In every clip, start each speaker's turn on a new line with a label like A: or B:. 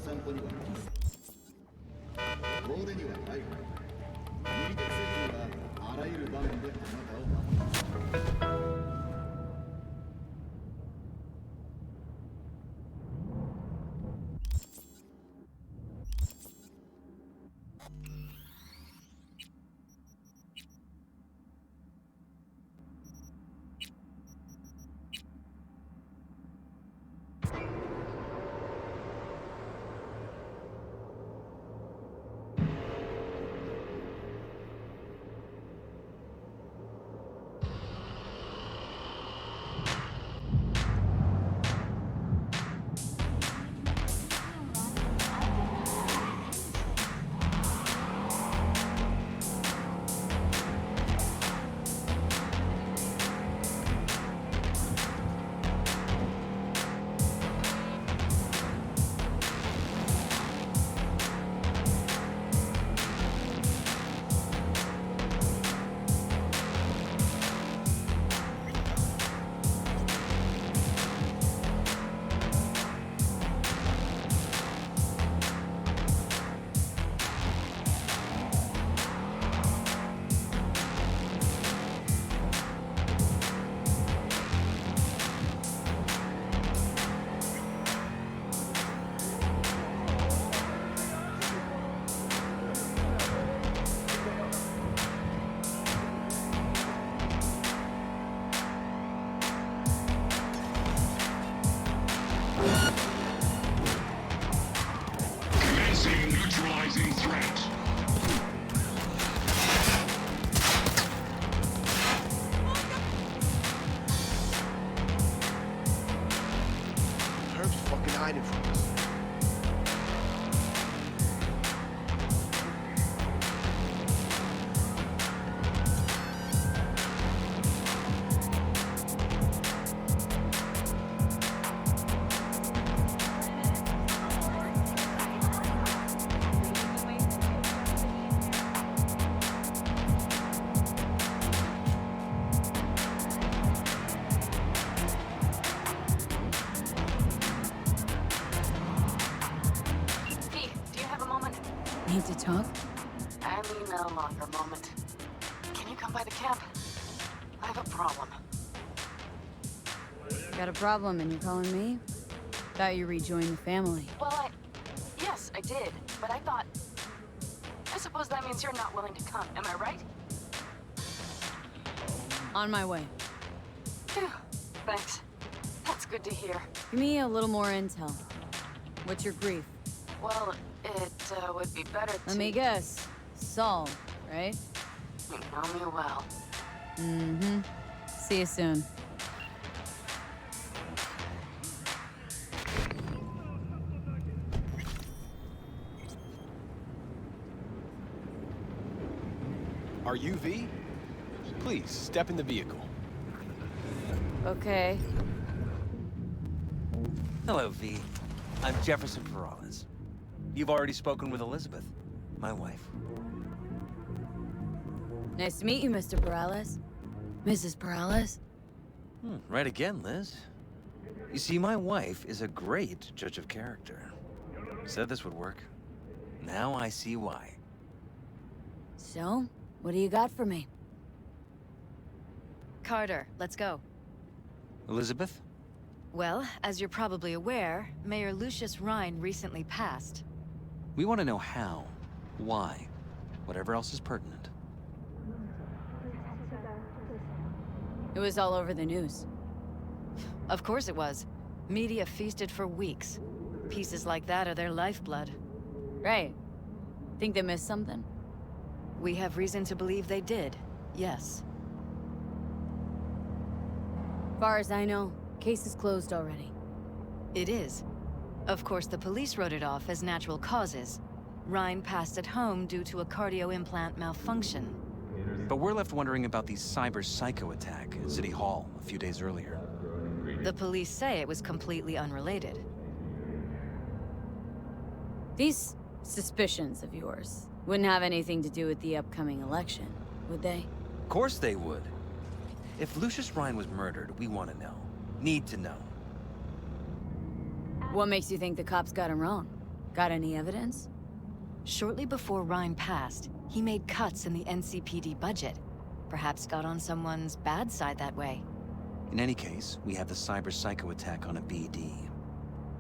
A: 散歩には適す。遠出にはない。ミリテク政府はあらゆる場面であなたを守ります。
B: Neutralizing threat.
C: Herb's fucking hiding from us.
D: Need to talk?
E: I mean, no longer moment. Can you come by the camp? I have a problem.
D: Got a problem and you're calling me? Thought you rejoined the family.
E: Well, yes, I did, but I thought... I suppose that means you're not willing to come, am I right?
D: On my way.
E: Phew, thanks. That's good to hear.
D: Give me a little more intel. What's your grief?
E: Well, it would be better to...
D: Let me guess. Saul, right?
E: You know me well.
D: Mm-hmm. See you soon.
C: Are you V? Please, step in the vehicle.
D: Okay.
F: Hello, V. I'm Jefferson Peralez. You've already spoken with Elizabeth, my wife.
D: Nice to meet you, Mr. Peralez. Mrs. Peralez?
F: Right again, Liz. You see, my wife is a great judge of character. Said this would work. Now I see why.
D: So, what do you got for me?
G: Carter, let's go.
F: Elizabeth?
G: Well, as you're probably aware, Mayor Lucius Rhine recently passed.
F: We want to know how, why, whatever else is pertinent.
D: It was all over the news.
G: Of course it was. Media feasted for weeks. Pieces like that are their lifeblood.
D: Right. Think they missed something?
G: We have reason to believe they did, yes.
D: Far as I know, case is closed already.
G: It is. Of course, the police wrote it off as natural causes. Rhine passed at home due to a cardio implant malfunction.
F: But we're left wondering about the cyber psycho attack at City Hall a few days earlier.
G: The police say it was completely unrelated.
D: These suspicions of yours wouldn't have anything to do with the upcoming election, would they?
F: Of course they would. If Lucius Rhine was murdered, we want to know. Need to know.
D: What makes you think the cops got him wrong? Got any evidence?
G: Shortly before Ryan passed, he made cuts in the NCPD budget. Perhaps got on someone's bad side that way.
F: In any case, we have the cyber psycho attack on a BD.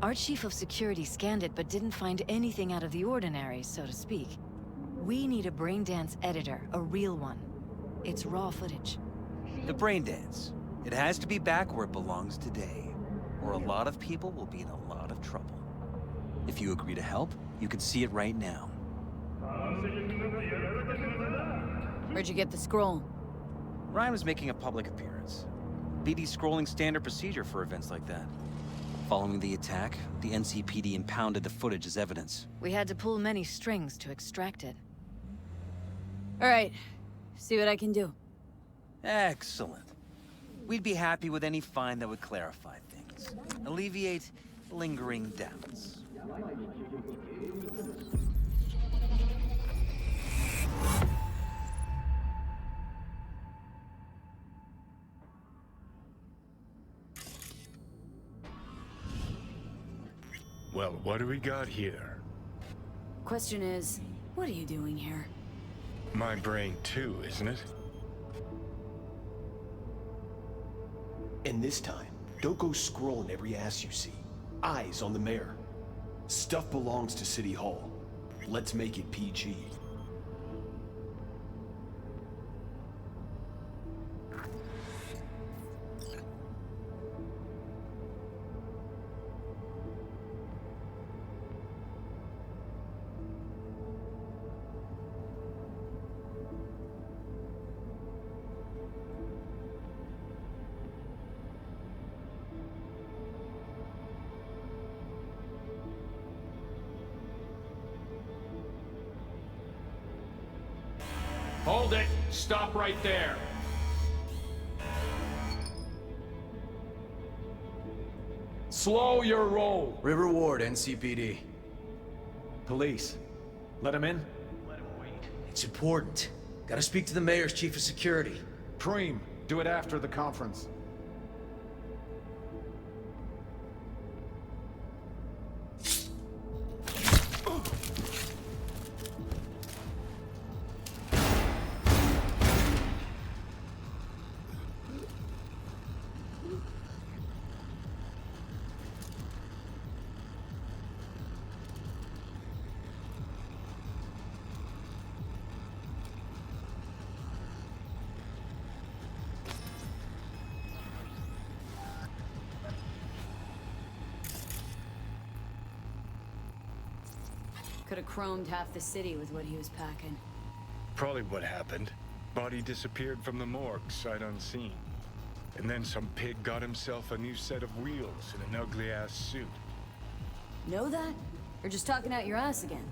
G: Our chief of security scanned it but didn't find anything out of the ordinary, so to speak. We need a braindance editor, a real one. It's raw footage.
F: The brain dance. It has to be back where it belongs today, or a lot of people will be in a lot of trouble. If you agree to help, you can see it right now.
D: Where'd you get the scroll?
F: Ryan was making a public appearance. BD scrolling standard procedure for events like that. Following the attack, the NCPD impounded the footage as evidence.
G: We had to pull many strings to extract it.
D: All right, see what I can do.
F: Excellent. We'd be happy with any find that would clarify things, alleviate lingering doubts.
B: Well, what do we got here?
D: Question is, what are you doing here?
B: My brain too, isn't it?
C: And this time, don't go scrolling every ass you see. Eyes on the mayor. Stuff belongs to City Hall. Let's make it PG.
H: Hold it! Stop right there! Slow your roll!
I: River Ward, NCPD. Police. Let him in?
H: Let him wait.
I: It's important. Gotta speak to the mayor's chief of security.
A: Preem, do it after the conference.
D: Could have chromed half the city with what he was packing.
B: Probably what happened. Body disappeared from the morgue, sight unseen. And then some pig got himself a new set of wheels and an ugly-ass suit.
D: Know that? Or just talking out your ass again?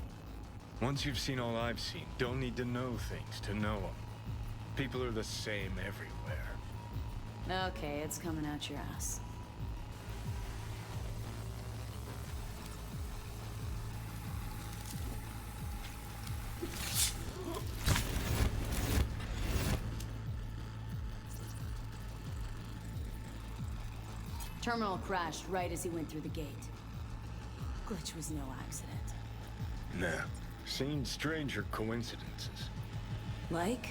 B: Once you've seen all I've seen, don't need to know things to know them. People are the same everywhere.
D: Okay, it's coming out your ass. Terminal crashed right as he went through the gate. Glitch was no accident.
B: Nah, seen stranger coincidences.
D: Like?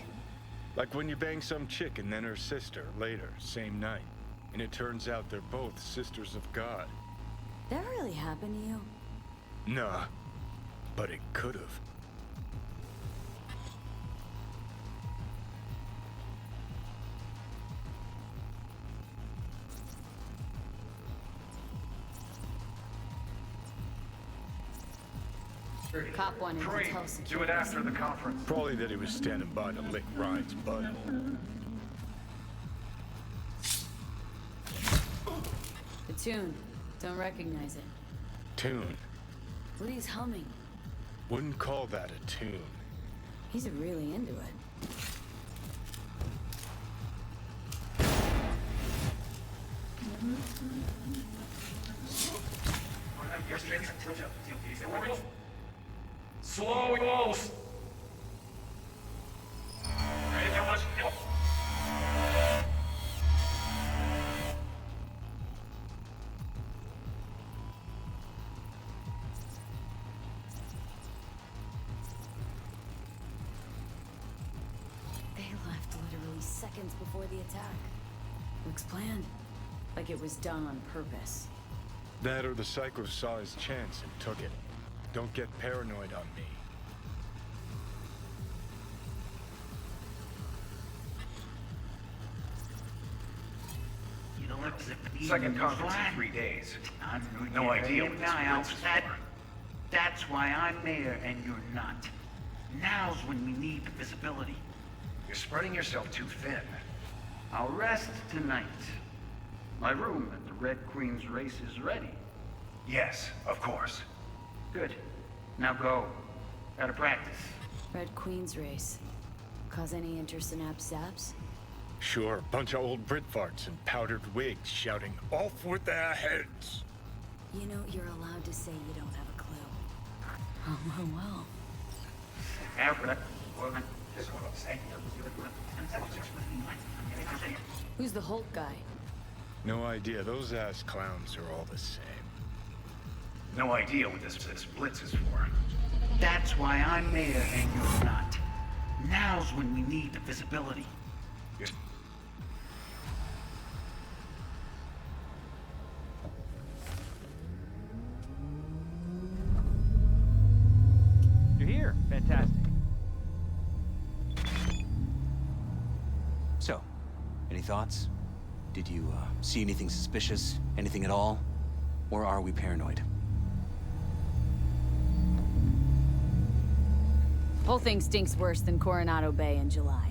B: Like when you bang some chick and then her sister later, same night. And it turns out they're both sisters of God.
D: That really happened to you?
B: Nah, but it could've.
D: Cop wanted to tell security.
H: Do it after the conference.
B: Probably that he was standing by to lick Ryan's butthole.
D: The tune. Don't recognize it.
B: Tune.
D: What he's humming.
B: Wouldn't call that a tune.
D: He's really into it.
H: Slow rolls!
D: seconds before the attack. Looks planned. Like it was done on purpose.
B: That or the Psycho saw his chance and took it. Don't get paranoid on me.
H: Second conference in 3 days. No idea what this blitz is for.
J: That's why I'm mayor and you're not. Now's when we need the visibility.
H: You're spreading yourself too thin.
J: I'll rest tonight. My room at the Red Queen's race is ready.
H: Yes, of course.
J: Good. Now go. Gotta practice.
D: Red Queen's race. Cause any interest in Absaps?
B: Sure, bunch of old Brit farts in powdered wigs shouting, "Off with their heads!"
D: You know, you're allowed to say you don't have a clue. Oh, well. Who's the Hulk guy?
B: No idea, those ass clowns are all the same.
H: No idea what this blitz is for.
J: That's why I'm mayor and you're not. Now's when we need the visibility.
F: You're here. Fantastic. So, any thoughts? Did you see anything suspicious? Anything at all? Or are we paranoid?
D: Whole thing stinks worse than Coronado Bay in July.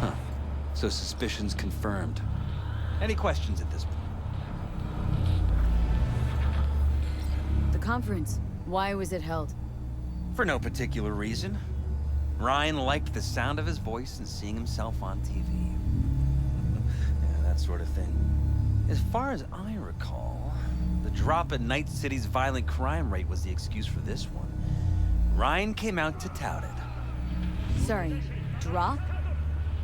F: Huh. So suspicions confirmed. Any questions at this point?
D: The conference. Why was it held?
F: For no particular reason. Ryan liked the sound of his voice and seeing himself on TV. Yeah, that sort of thing. As far as I recall, the drop in Night City's violent crime rate was the excuse for this one. Ryan came out to tout it.
D: Sorry, drop?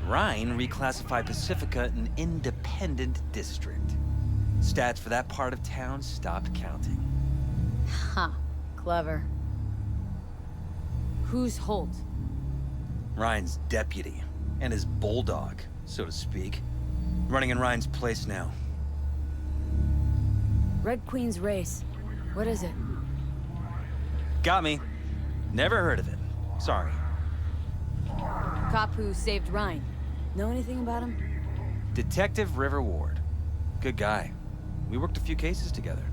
F: Ryan reclassified Pacifica an independent district. Stats for that part of town stopped counting.
D: Ha, clever. Who's Holt?
F: Ryan's deputy, and his bulldog, so to speak. Running in Ryan's place now.
D: Red Queen's race. What is it?
F: Got me. Never heard of it. Sorry.
D: Cop who saved Ryan. Know anything about him?
F: Detective River Ward. Good guy. We worked a few cases together.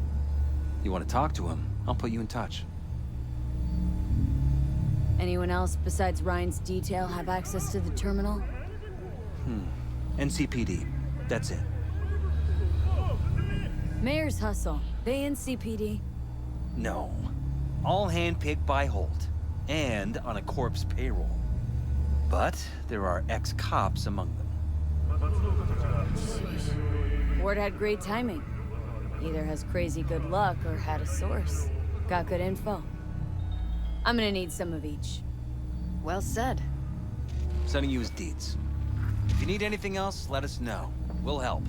F: You want to talk to him, I'll put you in touch.
D: Anyone else besides Ryan's detail have access to the terminal?
F: NCPD. That's it.
D: Mayor's hustle. They NCPD?
F: No. All handpicked by Holt. And on a corpse payroll. But there are ex-cops among them.
D: Ward had great timing. Either has crazy good luck or had a source. Got good info. I'm gonna need some of each.
G: Well said.
F: Sending you his deeds. If you need anything else, let us know. We'll help.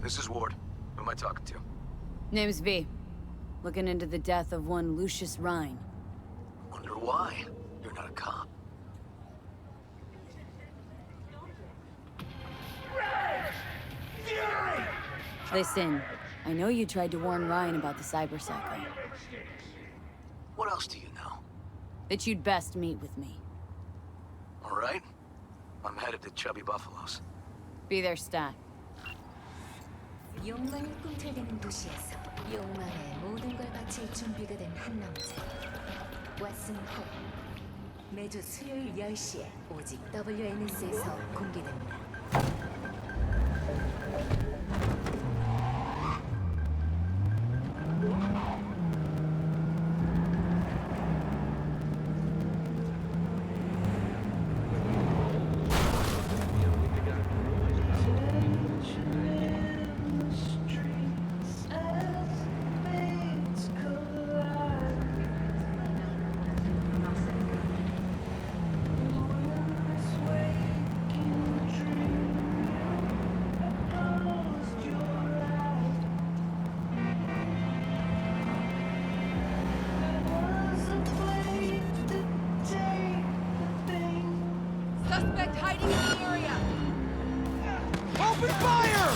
C: This is Ward. Who am I talking to?
D: Name's V. Looking into the death of one Lucius Rhine.
C: Wonder why. You're not a cop.
D: Listen, I know you tried to warn Ryan about the Cyberpsycho.
C: What else do you know?
D: That you'd best meet with me.
C: All right. I'm headed to Chubby Buffaloes.
D: Be there, stat.
K: 욕망을 꿈틀대는 도시에서 욕망의 모든 걸 바칠 준비가 된 한 남자 왓슨 홀 매주 수요일 10시에 오직 WNS에서 공개됩니다.
F: Open fire!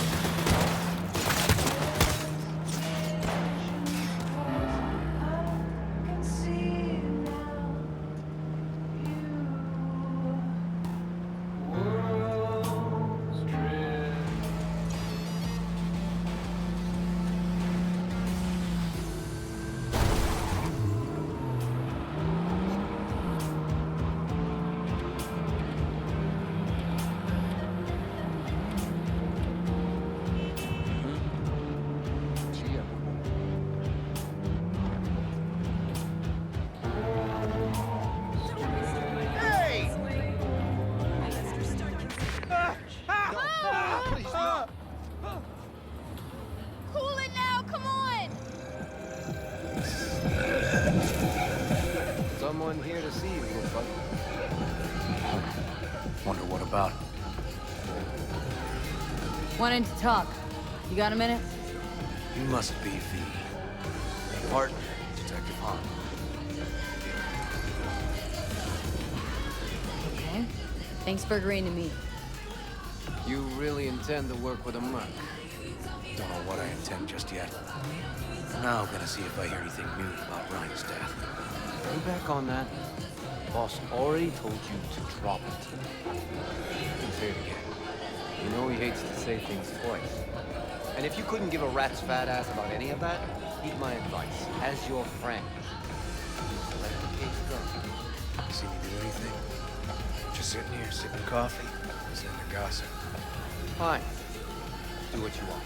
D: Cool it now, come on!
L: Someone here to see you, little bug.
I: Wonder what about?
D: Wanted to talk. You got a minute?
I: You must be V. Partner, Detective Han.
D: Okay. Thanks for agreeing to meet.
L: You really intend to work with a merc?
I: Don't know what I intend just yet. Now I'm gonna see if I hear anything new about Ryan's death.
L: Are you back on that? Boss already told you to drop it. Say it again. You know he hates to say things twice. And if you couldn't give a rat's fat ass about any of that, heed my advice. As your friend, let the case go.
I: You see me do anything? Just sitting here, sipping coffee, listening to gossip.
L: Fine. Do what you want.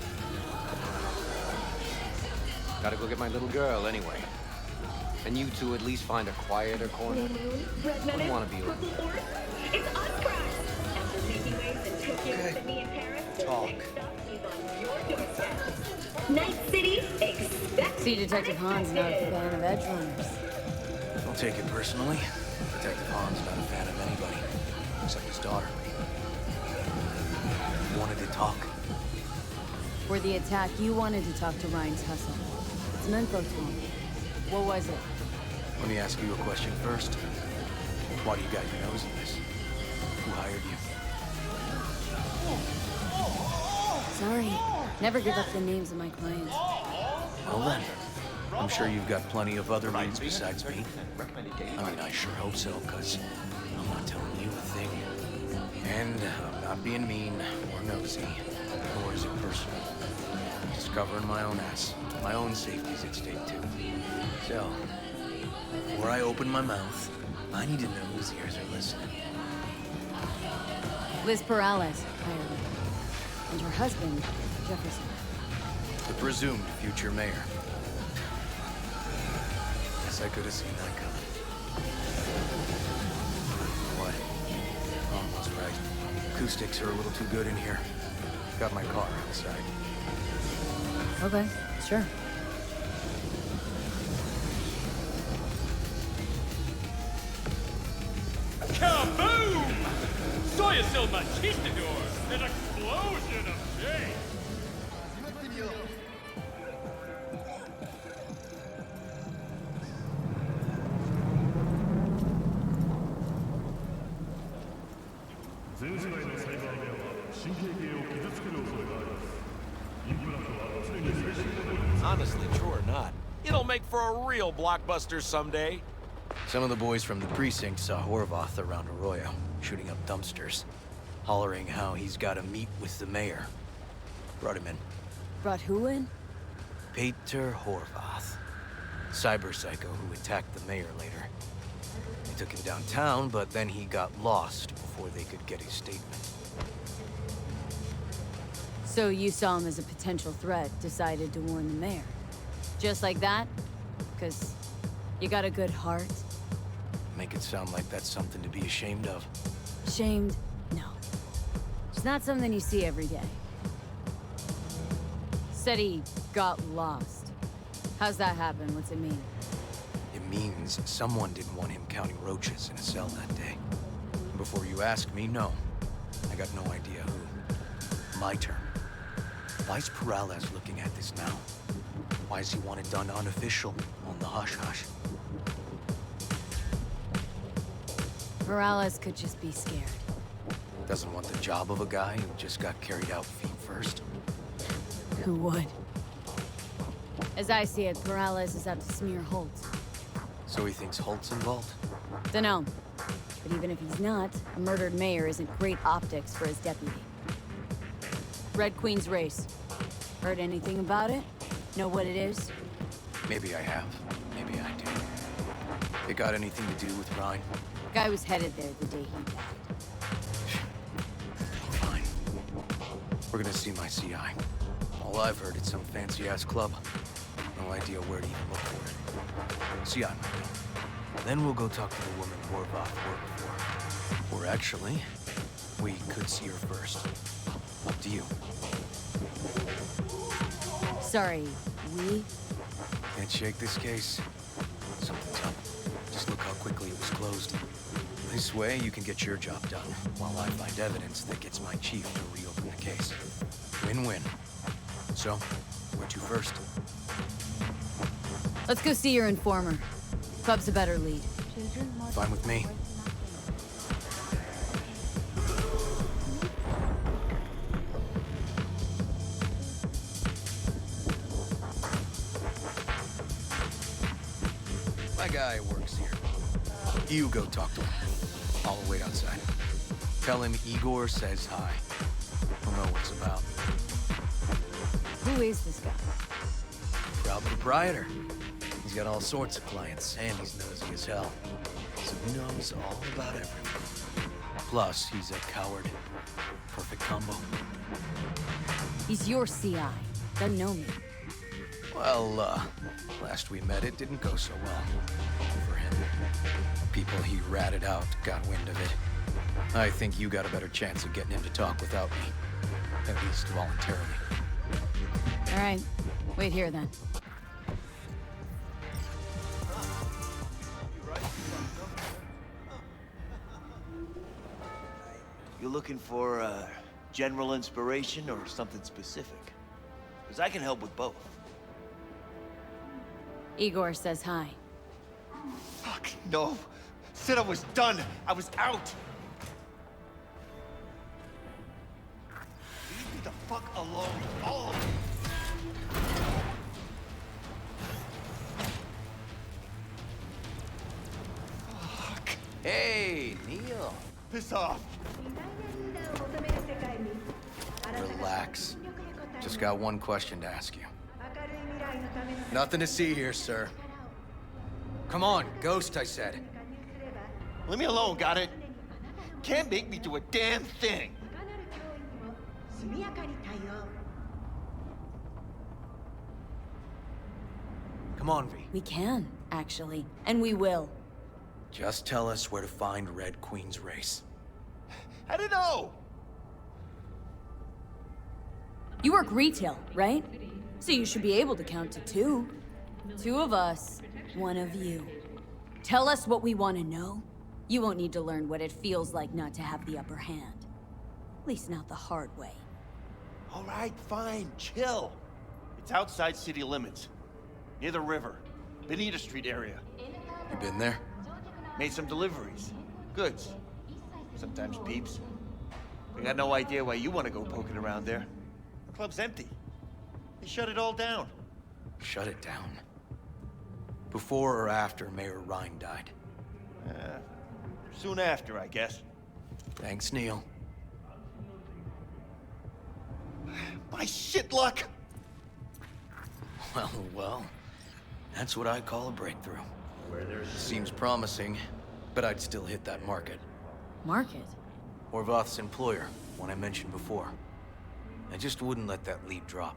L: Gotta go get my little girl anyway. And you two at least find a quieter corner. Wouldn't want to be over there.
K: It's us, Crash! After making waves in Tokyo, Sydney, and Paris,
I: Talk.
K: he's on your doorstep. Night City, expect
D: See, Detective Han's not a fan of edge runners.
I: Don't take it personally. Detective Han's not a fan of anybody, except his daughter. You wanted to talk.
D: For the attack, you wanted to talk to Ryan's hustle. Some info to him. What was it?
I: Let me ask you a question first. Why do you got your nose in this? Who hired you?
D: Sorry. Never give up the names of my clients.
I: Well then, I'm sure you've got plenty of other leads besides me. I mean, I sure hope so, because I'm not telling you a thing. And I'm not being mean or nosy, nor is it personal. Just covering my own ass. My own safety's at stake, too. So, before I open my mouth, I need to know whose ears are listening.
D: Liz Perales hired me. And her husband, Jefferson.
I: The presumed future mayor. Guess I could have seen that coming. What? Almost right. Acoustics are a little too good in here. Got my car outside.
D: Okay, sure.
M: Kaboom! Soy el machistador! An explosion of shade!
N: Honestly, true or not, it'll make for a real blockbuster someday.
I: Some of the boys from the precinct saw Horvath around Arroyo, shooting up dumpsters, hollering how he's got to meet with the mayor. Brought him in.
D: Brought who in?
I: Peter Horvath. Cyber psycho who attacked the mayor later. They took him downtown, but then he got lost before they could get his statement.
D: So you saw him as a potential threat, decided to warn the mayor. Just like that? 'Cause you got a good heart?
I: Make it sound like that's something to be ashamed of.
D: Ashamed? No. It's not something you see every day. Said he got lost. How's that happen? What's it mean?
I: It means someone didn't want him counting roaches in a cell that day. Before you ask me, no. I got no idea who. My turn. Why's Perales looking at this now? Why does he want it done unofficial, on the hush-hush?
D: Perales could just be scared.
I: Doesn't want the job of a guy who just got carried out feet first.
D: Who would? As I see it, Perales is out to smear Holt.
I: So he thinks Holt's involved?
D: Dunno. But even if he's not, a murdered mayor isn't great optics for his deputy. Red Queen's race. Heard anything about it? Know what it is?
I: Maybe I have. Maybe I do. It got anything to do with Ryan?
D: Guy was headed there the day he died.
I: Fine. We're gonna see my CI. All I've heard, it's some fancy-ass club. No idea where to even look for it. CI might know. Then we'll go talk to the woman Horvath worked for. Or actually, we could see her first. Up to you.
D: Sorry, we?
I: Can't shake this case. Something's up. Just look how quickly it was closed. This way, you can get your job done, while I find evidence that gets my chief to reopen the case. Win-win. So, where to first?
D: Let's go see your informer. Club's a better lead.
I: Fine with me. My guy works here. You go talk to him. I'll wait outside. Tell him Igor says hi. He'll know what's about.
D: Who is this guy?
I: Proud proprietor. He's got all sorts of clients, and he's nosy as hell. So he knows all about everyone. Plus, he's a coward. Perfect combo.
D: He's your CI. Doesn't know me.
I: Well, last we met, it didn't go so well. For him. People he ratted out got wind of it. I think you got a better chance of getting him to talk without me. At least voluntarily.
D: All right. Wait here, then.
O: You looking for general inspiration or something specific? Because I can help with both.
D: Igor says hi.
O: Fuck, no. Said I was done. I was out. Leave me the fuck alone. All of you. Fuck.
I: Hey, Neil.
O: Piss off.
I: Relax. Just got one question to ask you. Nothing to see here, sir. Come on, Ghost, I said.
O: Leave me alone, got it? Can't make me do a damn thing.
I: Come on, V.
D: We can, actually. And we will.
I: Just tell us where to find Red Queen's race.
O: I don't know.
D: You work retail, right? So you should be able to count to two. Two of us, one of you. Tell us what we want to know. You won't need to learn what it feels like not to have the upper hand. At least not the hard way.
O: All right, fine, chill. It's outside city limits. Near the river. Benita Street area.
I: You been there?
O: Made some deliveries. Goods. Sometimes peeps. I got no idea why you want to go poking around there. The club's empty. They shut it all down.
I: Shut it down. Before or after Mayor Ryan died?
O: Soon after, I guess.
I: Thanks, Neil.
O: My shit luck!
I: Well, that's what I call a breakthrough. Seems promising, but I'd still hit that market.
D: Market?
I: Horvath's employer, one I mentioned before. I just wouldn't let that lead drop.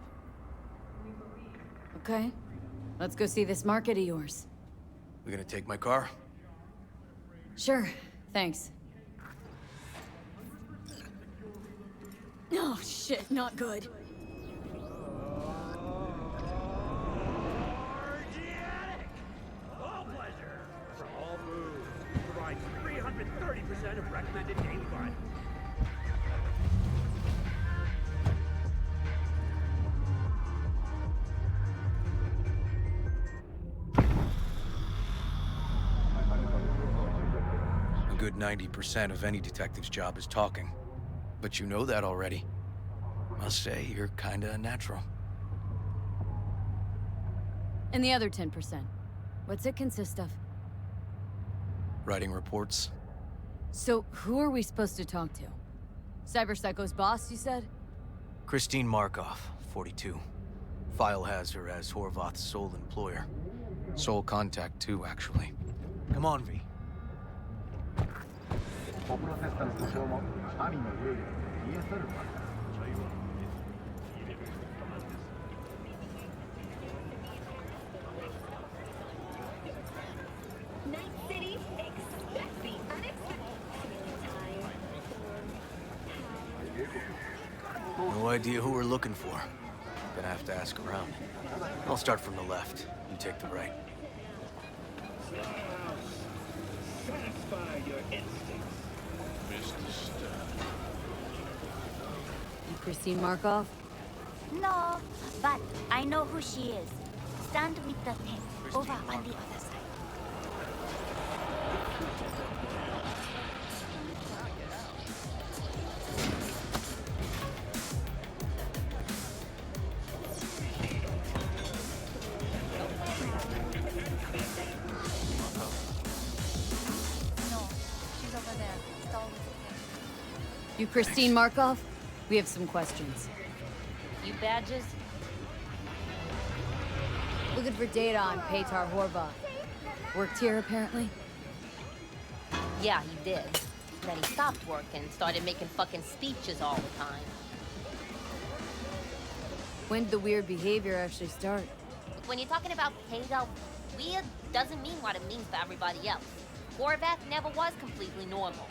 D: Okay. Let's go see this market of yours.
I: We gonna take my car?
D: Sure. Thanks. Oh, shit. Not good.
M: All pleasure. For all food. Provides 330% of recommended game fun.
I: A good 90% of any detective's job is talking. But you know that already. Must say, you're kinda a natural.
D: And the other 10%, what's it consist of?
I: Writing reports.
D: So, who are we supposed to talk to? Cyberpsycho's boss, you said?
I: Christine Markov, 42. File has her as Horvath's sole employer. Sole contact, too, actually. Come on, V.
K: Night City, expect the unexpected.
I: No idea who we're looking for. Gonna have to ask around. I'll start from the left. You take the right.
M: Satisfy your instincts.
B: Mr. Stern.
D: You Christine Markov?
P: No, but I know who she is. Stand with the tank, over on the other side.
K: No, she's over there. Stall with the tank.
D: You Christine Markov? We have some questions.
Q: You badges?
D: Looking for data on Petar Horvath. Worked here, apparently?
Q: Yeah, he did. Then he stopped working and started making fucking speeches all the time.
D: When did the weird behavior actually start?
Q: When you're talking about Peter, weird doesn't mean what it means to everybody else. Horvath never was completely normal.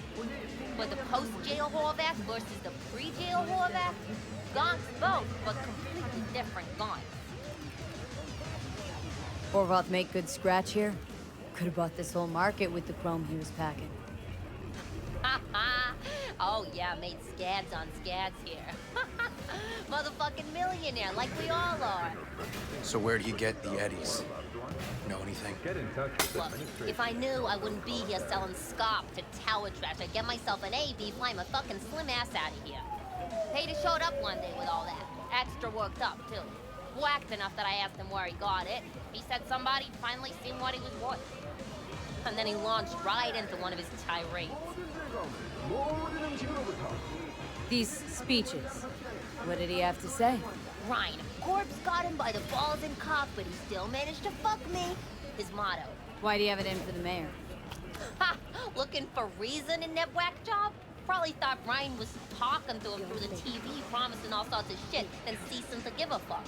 Q: But the post-jail Horvath versus the pre-jail Horvath, gonks both, but completely different gonks.
D: Horvath make good scratch here? Could have bought this whole market with the chrome he was packing.
Q: Oh yeah, made scads on scads here. Motherfucking millionaire, like we all are.
I: So where'd he get the eddies? Know anything?
Q: Look, if I knew, I wouldn't be here selling scop to tower trash. I'd get myself an AV, fly my fucking slim ass out of here. Peter showed up one day with all that. Extra worked up, too. Whacked enough that I asked him where he got it. He said somebody'd finally seen what he was worth. And then he launched right into one of his tirades.
D: These speeches, what did he have to say?
Q: Ryan, Corpse got him by the balls and cock, but he still managed to fuck me. His motto.
D: Why do you have it in for the mayor?
Q: Ha! Looking for reason in that whack job? Probably thought Ryan was talking to him through the TV, promising all sorts of shit, then ceasing to give a fuck.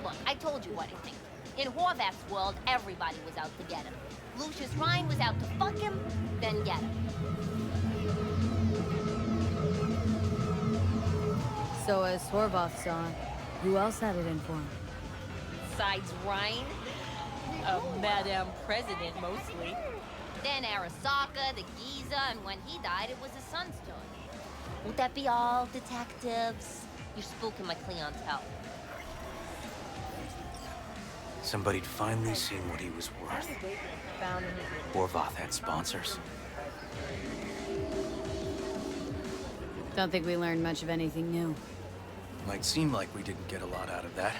Q: Look, I told you what I think. In Horvath's world, everybody was out to get him. Lucius Ryan was out to fuck him, then get him.
D: So as Horvath saw it, who else had it in for him?
Q: Besides Ryan? A Madame President, mostly. Then Arasaka, the Giza, and when he died, it was his son's turn. Would that be all, detectives? You're spooking my clientele.
I: Somebody'd finally seen what he was worth. Horvath had sponsors.
D: Don't think we learned much of anything new.
I: Might seem like we didn't get a lot out of that.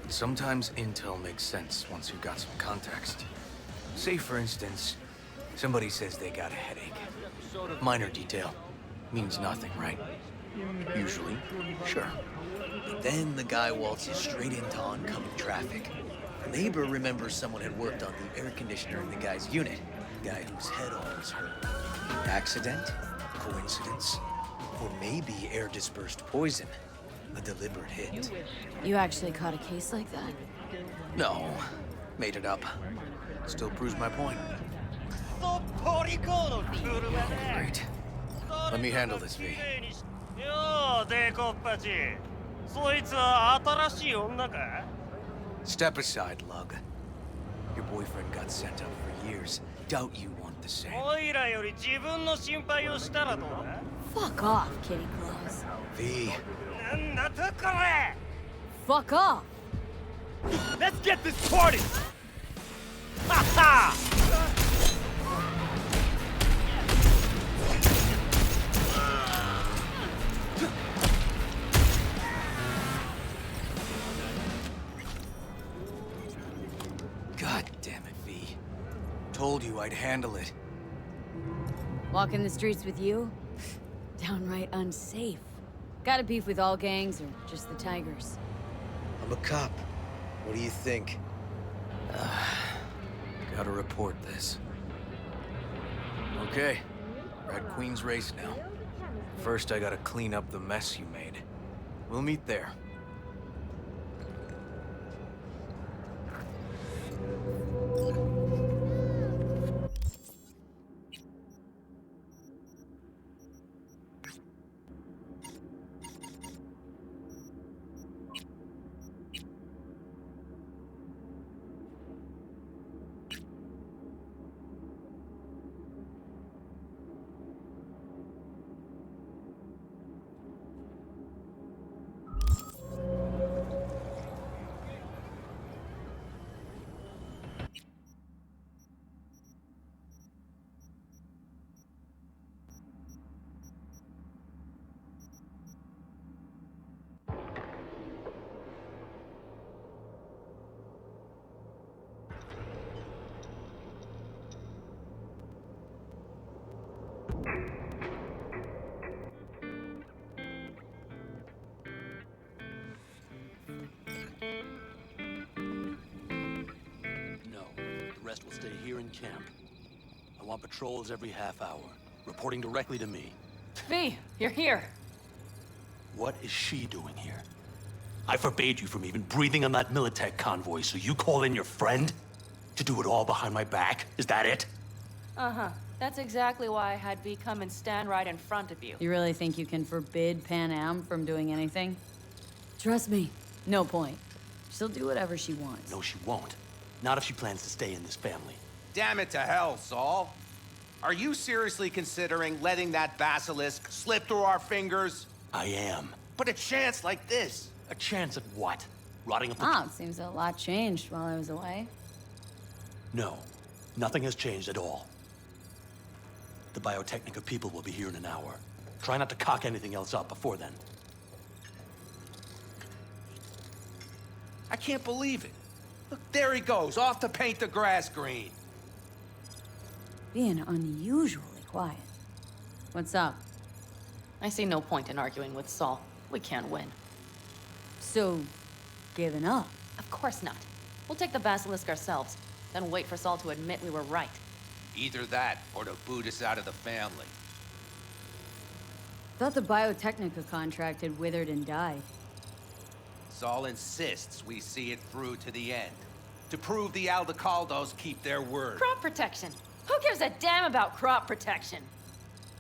I: But sometimes intel makes sense once you've got some context. Say, for instance, somebody says they got a headache. Minor detail. Means nothing, right? Usually, sure. But then the guy waltzes straight into oncoming traffic. A neighbor remembers someone had worked on the air conditioner in the guy's unit. The guy whose head always hurt. Accident? Coincidence? Or maybe air-dispersed poison. A deliberate hit.
D: You actually caught a case like that?
I: No. Made it up. Still proves my point. Great. Let me handle this, V.
R: ようデコっぱちそいつは新しい女か
I: Step aside, Lug. Your boyfriend got sent up for years. Doubt you want the same.
R: おいらより自分の心配をしたらどうだ
D: Fuck off, kitty claws.
I: V.
R: なんだとこれ
D: Fuck off!
R: Let's get this party! Ha ha!
I: Told you I'd handle it.
D: Walking the streets with you? Downright unsafe. Got a beef with all gangs or just the Tigers?
I: I'm a cop. What do you think? Gotta report this. Okay, we're at Queen's Race now. First, I gotta clean up the mess you made. We'll meet there.
S: No, the rest will stay here in camp. I want patrols every half hour, reporting directly to me.
E: V, you're here.
S: What is she doing here? I forbade you from even breathing on that Militech convoy, so you call in your friend? To do it all behind my back? Is that it?
E: Uh-huh. That's exactly why I had V come and stand right in front of you.
D: You really think you can forbid Pan Am from doing anything? Trust me, no point. She'll do whatever she wants.
S: No, she won't. Not if she plans to stay in this family.
O: Damn it to hell, Saul. Are you seriously considering letting that basilisk slip through our fingers?
S: I am.
O: But a chance like this.
S: A chance at what? Rotting up the...
D: Oh, it seems a lot changed while I was away.
S: No, nothing has changed at all. The Biotechnica people will be here in an hour. Try not to cock anything else up before then.
O: I can't believe it. Look, there he goes, off to paint the grass green.
D: Being unusually quiet. What's up?
E: I see no point in arguing with Saul. We can't win.
D: So, giving up?
E: Of course not. We'll take the basilisk ourselves, then wait for Saul to admit we were right.
O: Either that, or to boot us out of the family.
D: Thought the Biotechnica contract had withered and died.
O: Saul insists we see it through to the end. To prove the Aldecaldos keep their word.
E: Crop protection! Who gives a damn about crop protection?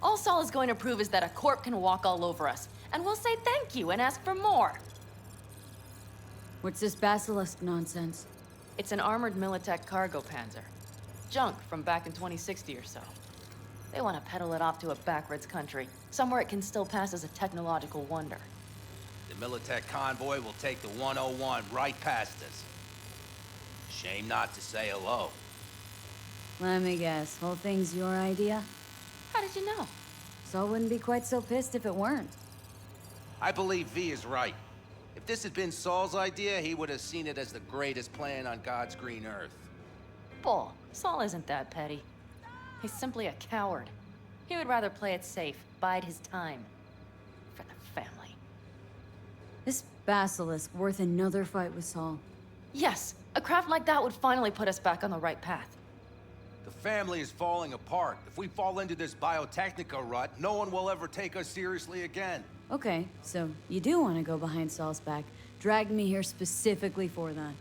E: All Saul is going to prove is that a corp can walk all over us, and we'll say thank you and ask for more.
D: What's this basilisk nonsense?
E: It's an armored Militech cargo panzer. Junk from back in 2060 or so. They want to peddle it off to a backwoods country, somewhere it can still pass as a technological wonder.
O: The Militech convoy will take the 101 right past us. Shame not to say hello.
D: Let me guess, whole thing's your idea?
E: How did you know?
D: Saul wouldn't be quite so pissed if it weren't.
O: I believe V is right. If this had been Saul's idea, he would have seen it as the greatest plan on God's green earth.
E: Bull, Saul isn't that petty. He's simply a coward. He would rather play it safe, bide his time. For the family.
D: This basilisk worth another fight with Saul?
E: Yes, a craft like that would finally put us back on the right path.
O: The family is falling apart. If we fall into this Biotechnica rut, no one will ever take us seriously again.
D: Okay, so you do want to go behind Saul's back. Dragged me here specifically for that.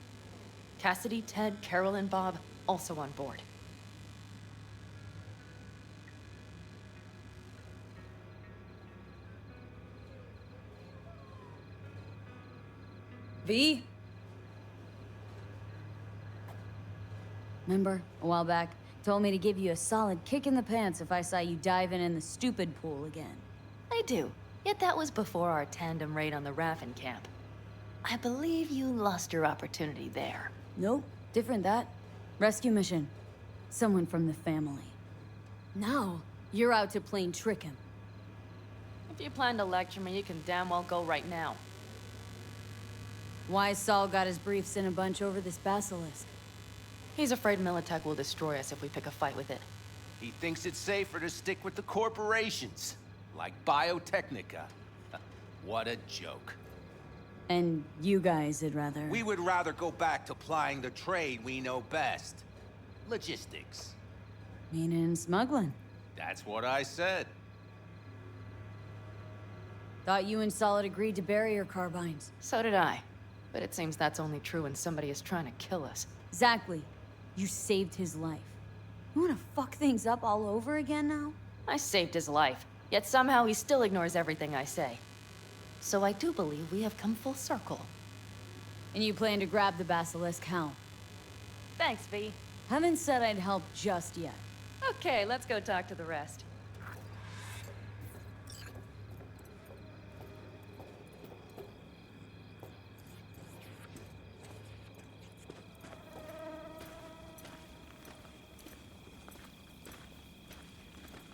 E: Cassidy, Ted, Carol, and Bob also on board.
D: V? Remember, a while back, told me to give you a solid kick in the pants if I saw you diving in the stupid pool again.
E: I do. Yet that was before our tandem raid on the Raffen camp. I believe you lost your opportunity there.
D: Nope, different that. Rescue mission. Someone from the family. Now, you're out to plain trick him.
E: If you plan to lecture me, you can damn well go right now.
D: Why Saul got his briefs in a bunch over this basilisk?
E: He's afraid Militech will destroy us if we pick a fight with it.
I: He thinks it's safer to stick with the corporations, like Biotechnica. What a joke.
D: And you guys would rather...
I: We would rather go back to plying the trade we know best. Logistics.
D: Meaning smuggling.
I: That's what I said.
D: Thought you and Solid agreed to bury your carbines.
E: So did I. But it seems that's only true when somebody is trying to kill us.
D: Exactly. You saved his life. You wanna fuck things up all over again now?
E: I saved his life, yet somehow he still ignores everything I say. So I do believe we have come full circle.
D: And you plan to grab the Basilisk how?
E: Thanks, V.
D: Haven't said I'd help just yet.
E: Okay, let's go talk to the rest.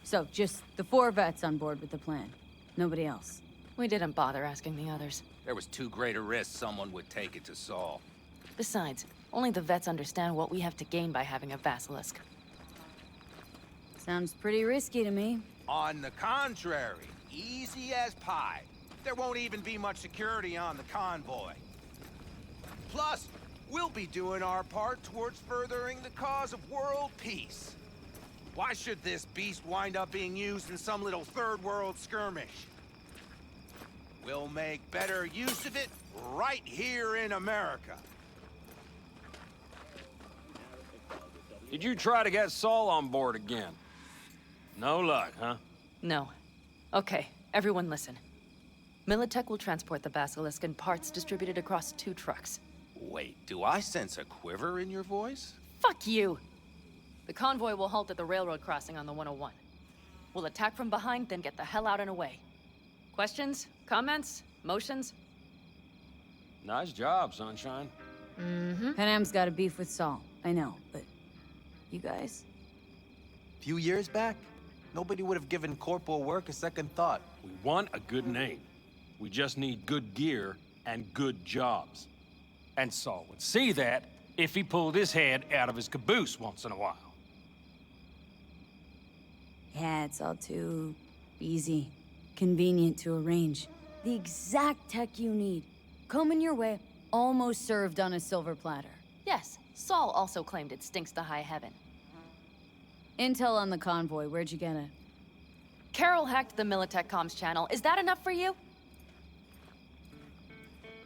D: So, just the 4 vets on board with the plan. Nobody else.
E: We didn't bother asking the others.
F: There was too great a risk someone would take it to Saul.
E: Besides, only the vets understand what we have to gain by having a Basilisk.
D: Sounds pretty risky to me.
F: On the contrary, easy as pie. There won't even be much security on the convoy. Plus, we'll be doing our part towards furthering the cause of world peace. Why should this beast wind up being used in some little third world skirmish? We'll make better use of it right here in America.
R: Did you try to get Saul on board again? No luck, huh?
E: No. Okay, everyone listen. Militech will transport the Basilisk in parts distributed across 2 trucks.
F: Wait, do I sense a quiver in your voice?
E: Fuck you! The convoy will halt at the railroad crossing on the 101. We'll attack from behind, then get the hell out and away. Questions? Comments? Motions?
R: Nice job, Sunshine.
D: Mm-hmm. Panam's got a beef with Saul. I know, but... you guys?
I: Few years back, nobody would have given corporal work a second thought.
R: We want a good name. We just need good gear and good jobs. And Saul would see that if he pulled his head out of his caboose once in a while.
D: Yeah, it's all too... easy. Convenient to arrange. The exact tech you need. Coming your way, almost served on a silver platter.
E: Yes, Saul also claimed it stinks to high heaven.
D: Intel on the convoy, where'd you get it?
E: Carol hacked the Militech comms channel. Is that enough for you?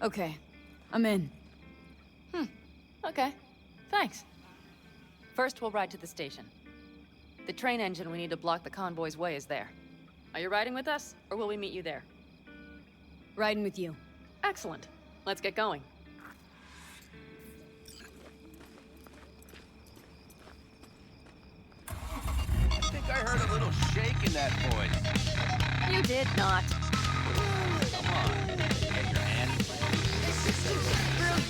D: Okay, I'm in.
E: Okay, thanks. First, we'll ride to the station. The train engine we need to block the convoy's way is there. Are you riding with us, or will we meet you there?
D: Riding with you.
E: Excellent. Let's get going.
F: I think I heard a little shake in that voice.
E: You did not.
F: Come on, get your hand.
E: Screw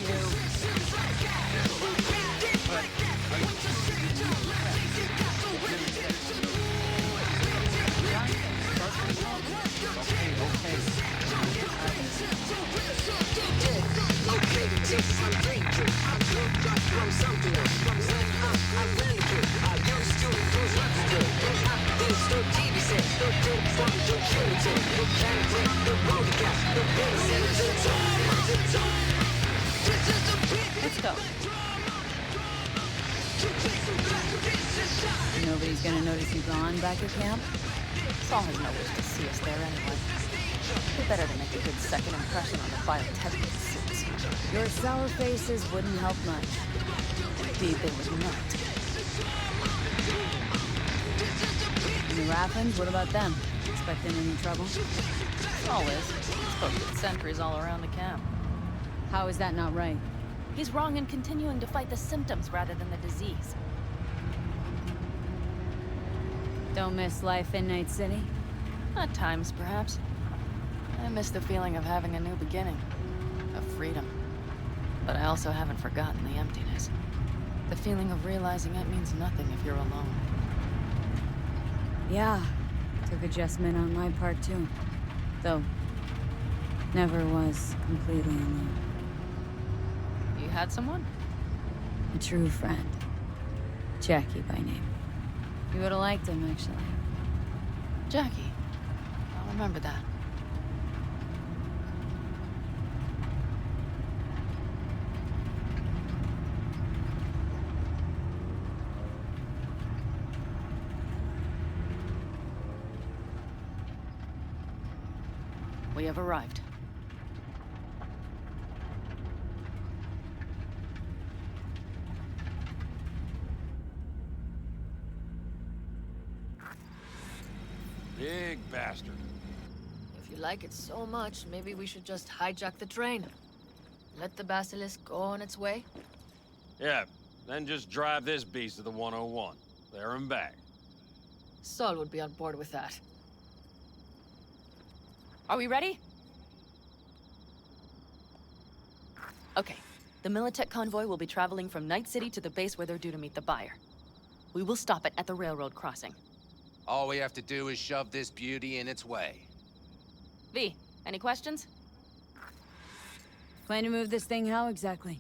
E: you. Let's go.
D: Nobody's gonna notice you gone back at camp?
E: Saul has no wish to see us there anyway. We're better to make a good second impression on the biotechnical suits.
D: Your sour faces wouldn't help much.
E: Indeed, they would not.
D: And the Raffins, what about them? Expecting any trouble?
E: Saul is. He's posted sentries all around the camp.
D: How is that not right?
E: He's wrong in continuing to fight the symptoms rather than the disease.
D: Don't miss life in Night City?
E: At times, perhaps. I miss the feeling of having a new beginning. Of freedom. But I also haven't forgotten the emptiness. The feeling of realizing it means nothing if you're alone.
D: Yeah. Took adjustment on my part, too. Though, never was completely alone.
E: You had someone?
D: A true friend. Jackie by name. You would have liked him, actually.
E: Jackie. I'll remember that. We have arrived.
R: Big bastard.
E: If you like it so much, maybe we should just hijack the train. Let the basilisk go on its way.
R: Yeah, then just drive this beast to the 101. There and back.
E: Saul would be on board with that. Are we ready? Okay. The Militech convoy will be traveling from Night City to the base where they're due to meet the buyer. We will stop it at the railroad crossing.
I: All we have to do is shove this beauty in its way.
E: V, any questions?
D: Plan to move this thing how exactly?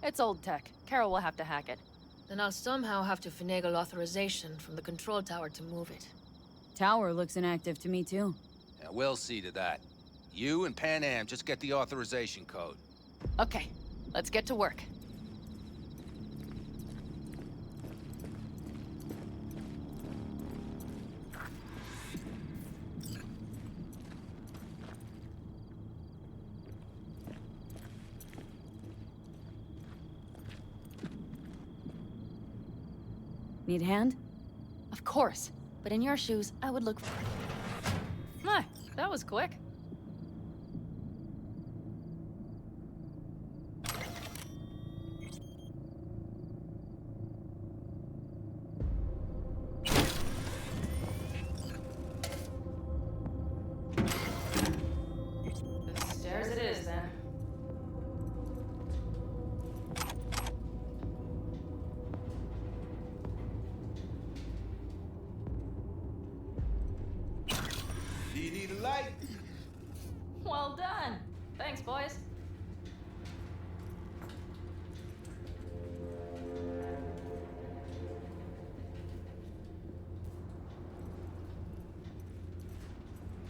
E: It's old tech. Carol will have to hack it. Then I'll somehow have to finagle authorization from the control tower to move it.
D: Tower looks inactive to me, too.
I: Yeah, we'll see to that. You and Pan Am just get the authorization code.
E: Okay, let's get to work.
D: Need a hand?
E: Of course. But in your shoes, I would look for... My, that was quick. The stairs it is, then.
O: Do you need a light?
E: Well done. Thanks, boys.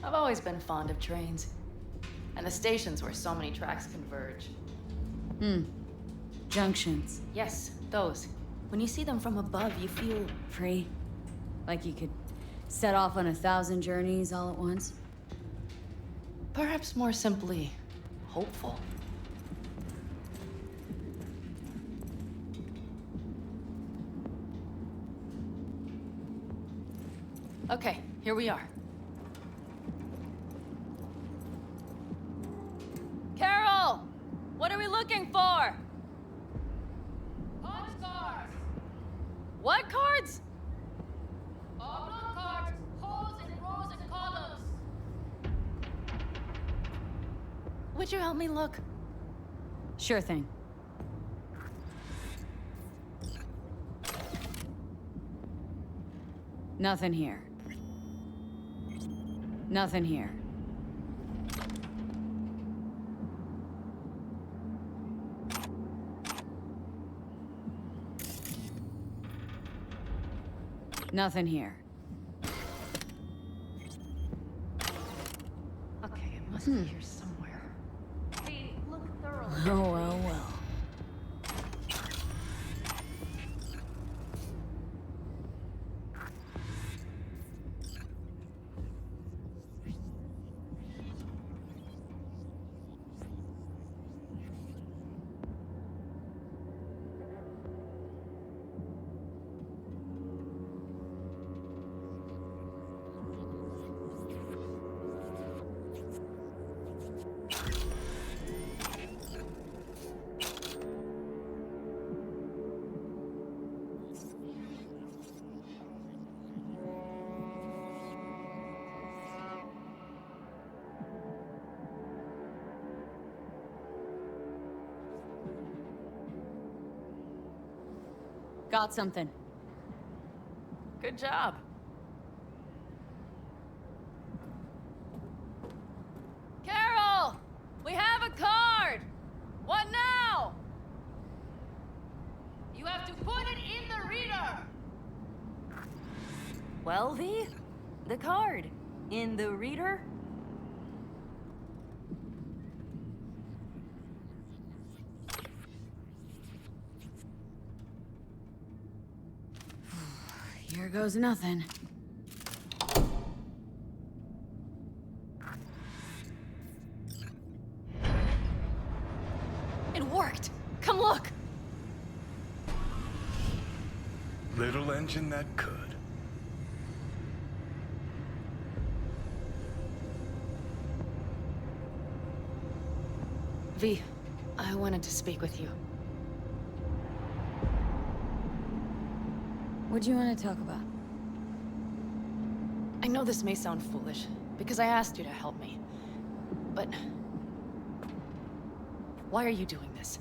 E: I've always been fond of trains. And the stations where so many tracks converge.
D: Junctions.
E: Yes, those. When you see them from above, you feel...
D: Free. Like you could set off on 1,000 journeys all at once.
E: Perhaps more simply, hopeful. Okay, here we are. Carol! What are we looking for?
T: Punch cards!
E: What cards?
T: Oblong cards, holes in rows and columns.
E: Would you help me look?
D: Sure thing. Nothing here. Nothing here. Nothing here.
E: Okay, it must be here somewhere.
T: Hey, look thoroughly.
D: Oh, well, well. Got something.
E: Good job. Carol! We have a card! What now?
T: You have to put it
D: Well, V, the card in the reader. Here goes nothing. It worked! Come look!
B: Little engine that could.
E: V, I wanted to speak with you.
D: What do you want to talk about?
E: I know this may sound foolish, because I asked you to help me. But... why are you doing this?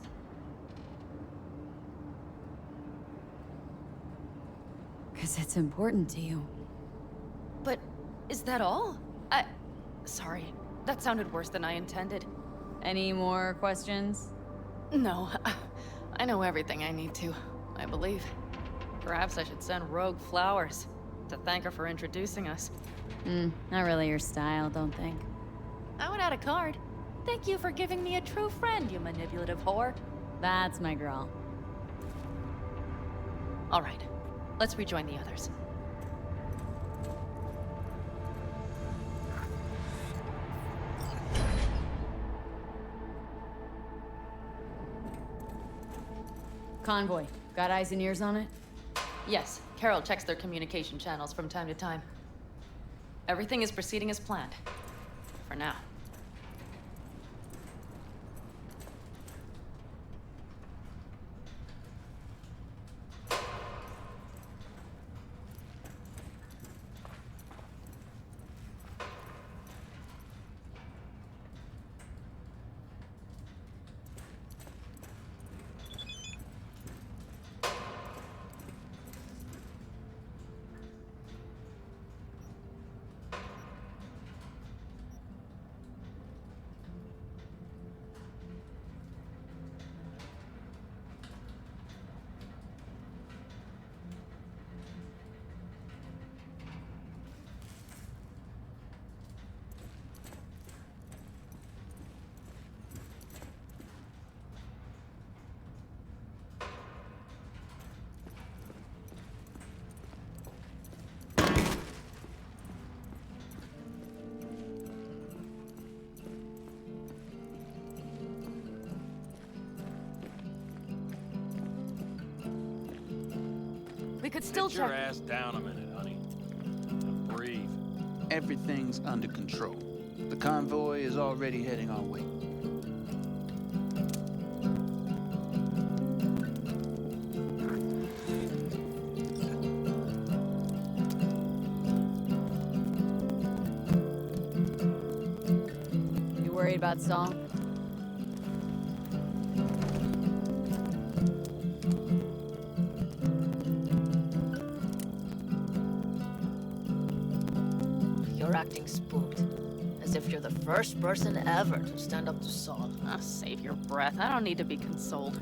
D: Because it's important to you.
E: But is that all? Sorry, that sounded worse than I intended.
D: Any more questions?
E: No, I know everything I need to, I believe. Perhaps I should send Rogue flowers to thank her for introducing us.
D: Not really your style, don't think.
E: I would add a card. Thank you for giving me a true friend, you manipulative whore.
D: That's my girl.
E: All right, let's rejoin the others.
D: Convoy. Got eyes and ears on it?
E: Yes, Carol checks their communication channels from time to time. Everything is proceeding as planned. For now. We could still
R: Sit your
E: check.
R: ass down a minute, honey. And breathe.
U: Everything's under control. The convoy is already heading our way.
D: You worried about Saul?
V: You're acting spooked. As if you're the first person ever to stand up to Saul.
E: Ah, save your breath. I don't need to be consoled.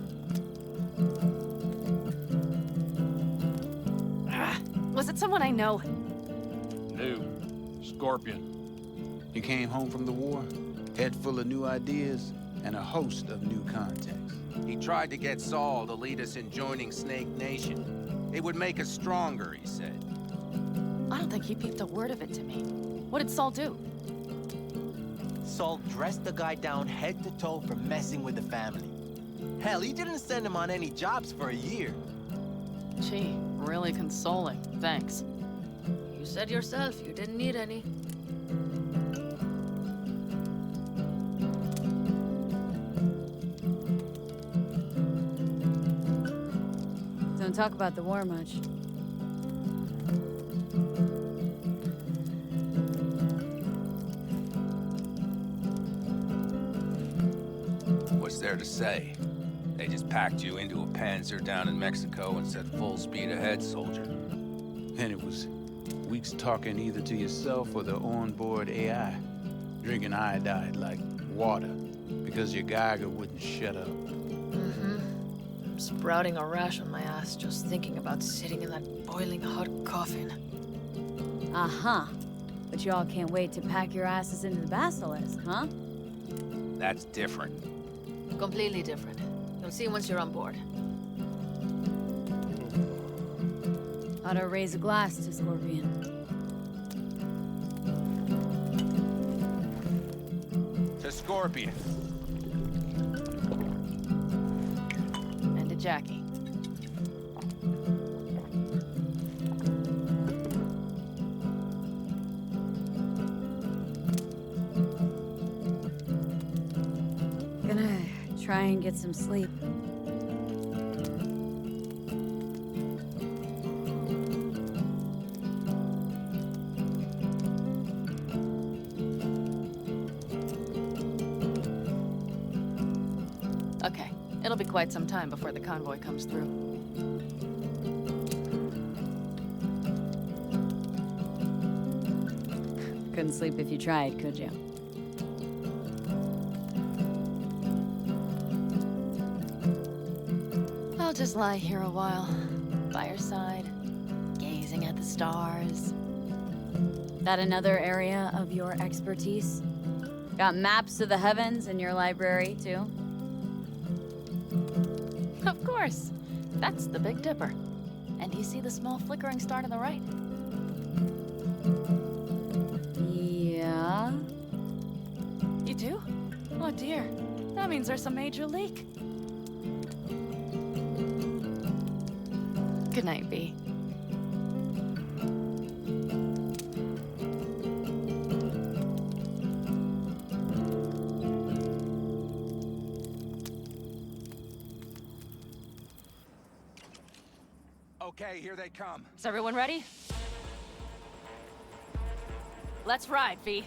E: Was it someone I know?
R: New. Scorpion.
U: You came home from the war, head full of new ideas, and a host of new contacts.
W: He tried to get Saul to lead us in joining Snake Nation. It would make us stronger, he said.
E: I don't think he peeped a word of it to me. What did Saul do?
X: Saul dressed the guy down head to toe for messing with the family. Hell, he didn't send him on any jobs for a year.
E: Gee, really consoling. Thanks.
V: You said yourself you didn't need any.
D: Don't talk about the war much.
W: What's there to say? They just packed you into a Panzer down in Mexico and said full speed ahead, soldier.
U: And it was weeks talking either to yourself or the onboard AI, drinking iodide like water because your Geiger wouldn't shut up.
V: I'm sprouting a rash on my ass just thinking about sitting in that boiling hot coffin.
D: Uh-huh. But y'all can't wait to pack your asses into the Basilisk, huh?
W: That's different.
V: Completely different. You'll see once you're on board.
D: Ought to raise a glass to Scorpion.
W: To Scorpion.
E: And to Jackie.
D: Gonna try and get some sleep.
E: Okay, it'll be quite some time before the convoy comes through.
D: Couldn't sleep if you tried, could you?
E: I'll just lie here a while, by your side, gazing at the stars.
D: That another area of your expertise? Got maps of the heavens in your library, too?
E: Of course. That's the Big Dipper. And do you see the small flickering star to the right?
D: Yeah?
E: You do? Oh dear. That means there's a major leak. Good night, V.
W: Okay, here they come.
E: Is everyone ready? Let's ride, V.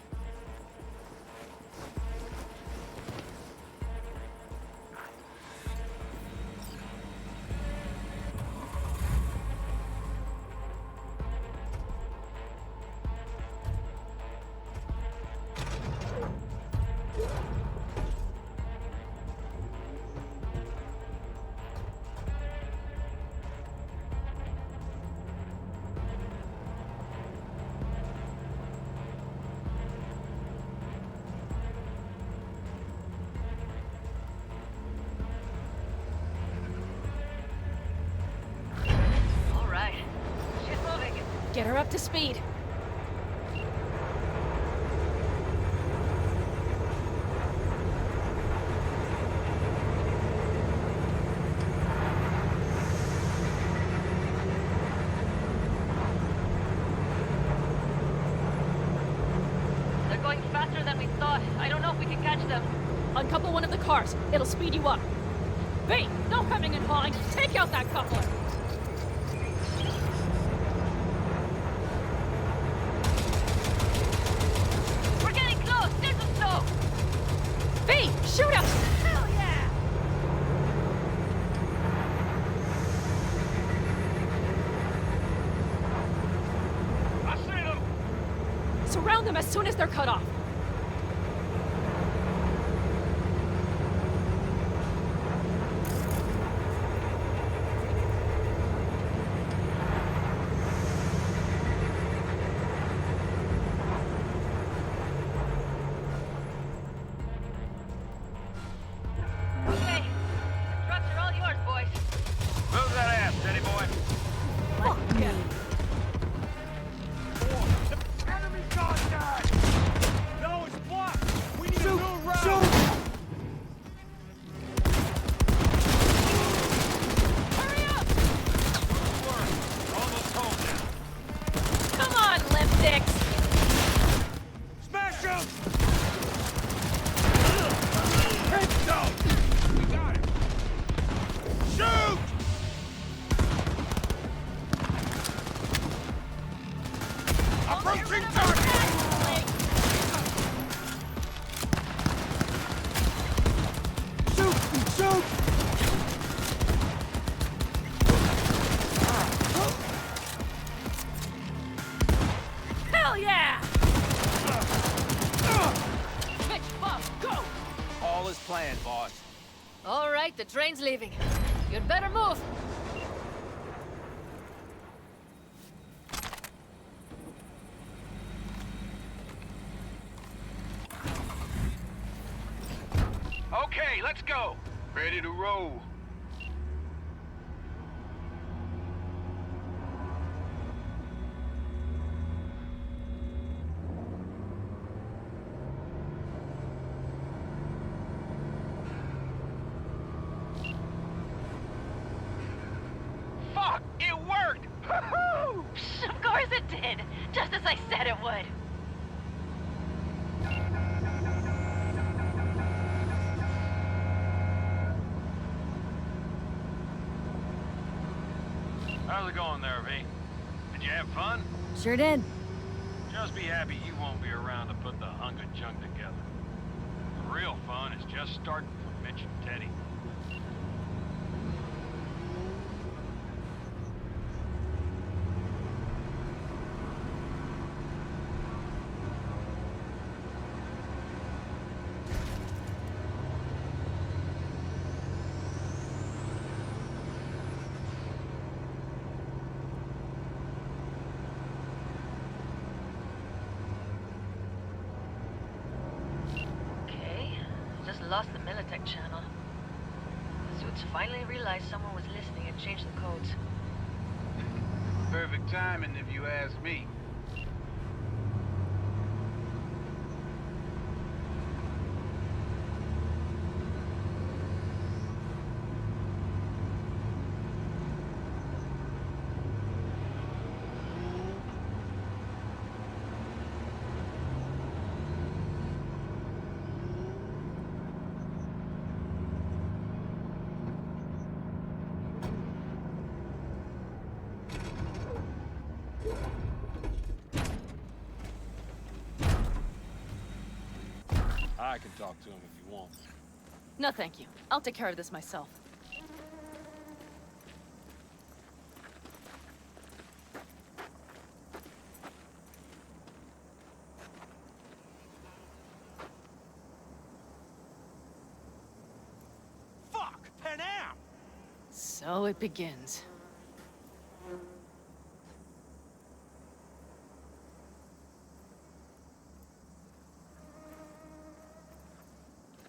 E: Get her up to speed.
T: They're going faster than we thought. I don't know if we can catch them.
V: Uncouple one of the cars. It'll speed you up.
T: V, no hemming and hawing. Take out that coupler. We're getting close. There's some snow.
V: V, shoot us!
T: Hell yeah!
M: I see them!
V: Surround them as soon as they're cut off.
T: Okay. The trucks are all yours, boys.
M: Move that ass, steady boy.
V: Fuck me.
M: Enemy contact! No, it's blocked! We need a new route!
T: Hurry up!
M: We're almost home now.
V: Come on, lipsticks!
M: Smash him! Go! We got it! Shoot! Approaching target! Shoot! Shoot!
V: Hell yeah!
T: Mitch, Bob, go!
W: All is planned, boss.
V: All right, the train's leaving. You'd better move.
A: Okay, let's go. Ready to roll. Fuck! It worked! Woohoo!
G: Of course it did. Just as I said it would.
R: How's it going there, V? Did you have fun?
D: Sure did.
R: Just be happy you won't be around to put the hunk of junk together. The real fun is just starting for Mitch and Teddy.
V: Lost the Militech channel. The suits finally realized someone was listening and changed the codes.
A: Perfect timing if you ask me.
R: I can talk to him if you want.
E: No, thank you. I'll take care of this myself.
N: Fuck! Pan Am!
E: So it begins.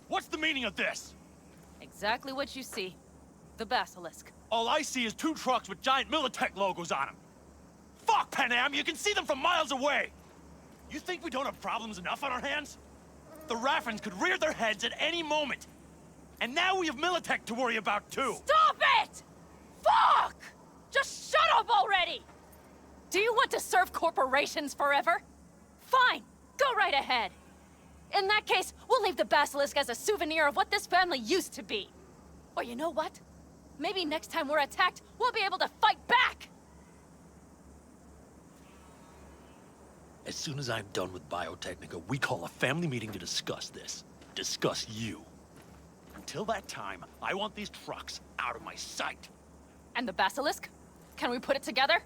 N: What's the meaning of this?
E: Exactly what you see. The Basilisk.
N: All I see is 2 trucks with giant Militech logos on them. Fuck, Pan Am! You can see them from miles away! You think we don't have problems enough on our hands? The Raffens could rear their heads at any moment. And now we have Militech to worry about, too!
E: Stop it! Fuck! Just shut up already! Do you want to serve corporations forever? Fine, go right ahead. In that case, we'll leave the Basilisk as a souvenir of what this family used to be. Or you know what? Maybe next time we're attacked, we'll be able to fight back!
S: As soon as I'm done with Biotechnica, we call a family meeting to discuss this. Discuss you.
N: Until that time, I want these trucks out of my sight.
E: And the Basilisk? Can we put it together?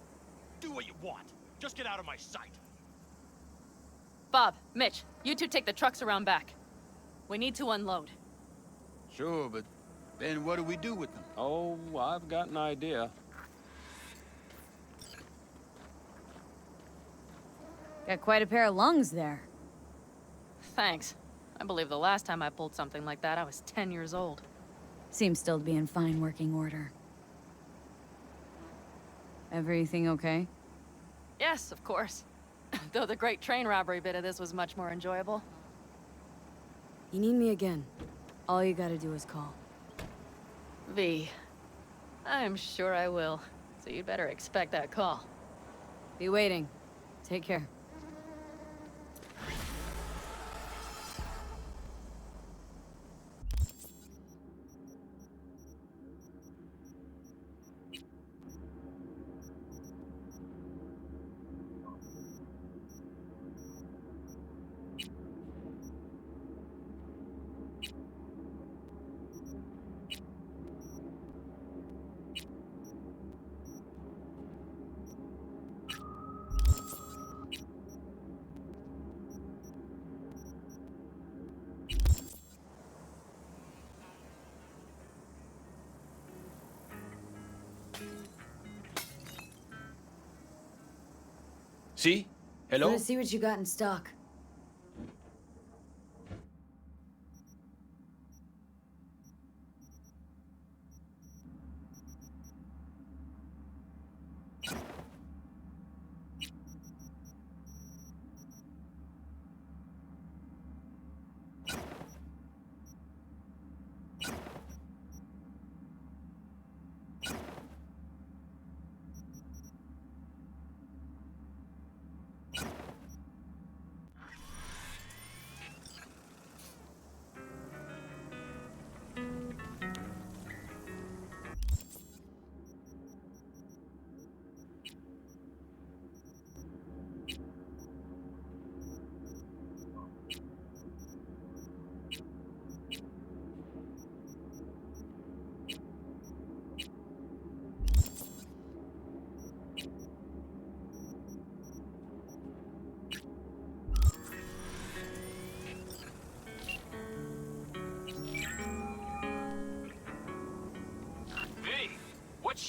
N: Do what you want. Just get out of my sight.
E: Bob, Mitch, you two take the trucks around back. We need to unload.
U: Sure, but then what do we do with them?
R: Oh, I've got an idea.
D: Got quite a pair of lungs there.
E: Thanks. I believe the last time I pulled something like that, I was 10 years old.
D: Seems still to be in fine working order. Everything okay?
E: Yes, of course. Though the great train robbery bit of this was much more enjoyable.
D: You need me again. All you gotta do is call.
E: V. I'm sure I will. So you'd better expect that call.
D: Be waiting. Take care.
I: See? Hello?
D: Let's see what you got in stock.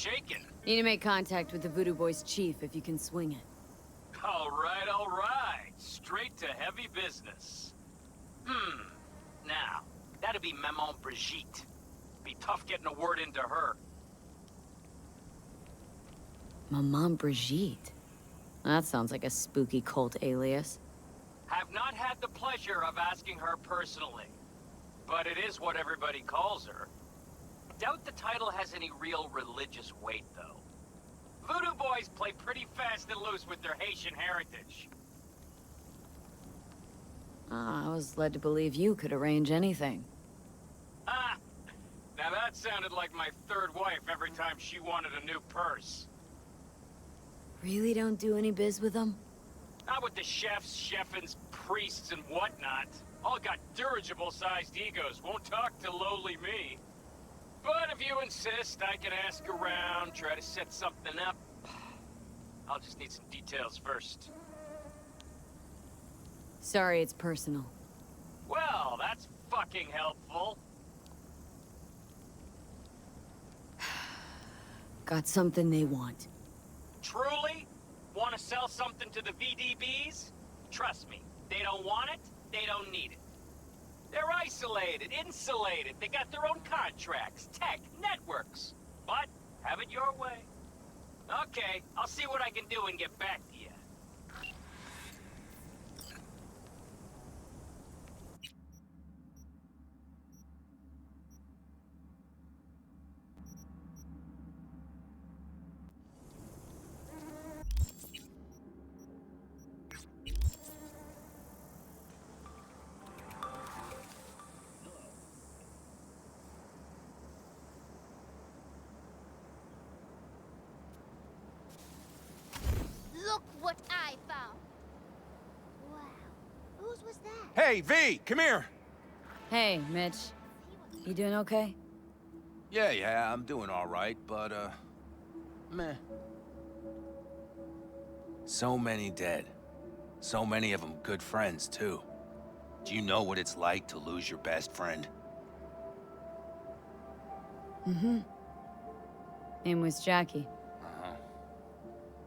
R: shaking.
D: Need to make contact with the Voodoo Boys chief if you can swing it.
R: All right, all right. Straight to heavy business. Now, that'd be Maman Brigitte. Be tough getting a word into her.
D: Maman Brigitte? That sounds like a spooky cult alias.
R: Have not had the pleasure of asking her personally. But it is what everybody calls her. Doubt the title has any real religious weight, though. Voodoo Boys play pretty fast and loose with their Haitian heritage.
D: I was led to believe you could arrange anything.
R: Ah! Now that sounded like my third wife every time she wanted a new purse.
D: Really don't do any biz with them?
R: Not with the chefs, cheffins, priests, and whatnot. All got dirigible-sized egos, won't talk to lowly me. But if you insist, I can ask around, try to set something up. I'll just need some details first.
D: Sorry, it's personal.
R: Well, that's fucking helpful.
D: Got something they want.
R: Truly? Want to sell something to the VDBs? Trust me, they don't want it, they don't need it. They're isolated, insulated, they got their own contracts, tech, networks. But, have it your way. Okay, I'll see what I can do and get back to you.
P: Look what I found. Wow. Whose was that?
I: Hey, V, come here.
D: Hey, Mitch. You doing okay?
I: Yeah, I'm doing all right, but, meh.
W: So many dead. So many of them good friends, too. Do you know what it's like to lose your best friend?
D: Mm-hmm. Name was Jackie.
W: Uh-huh.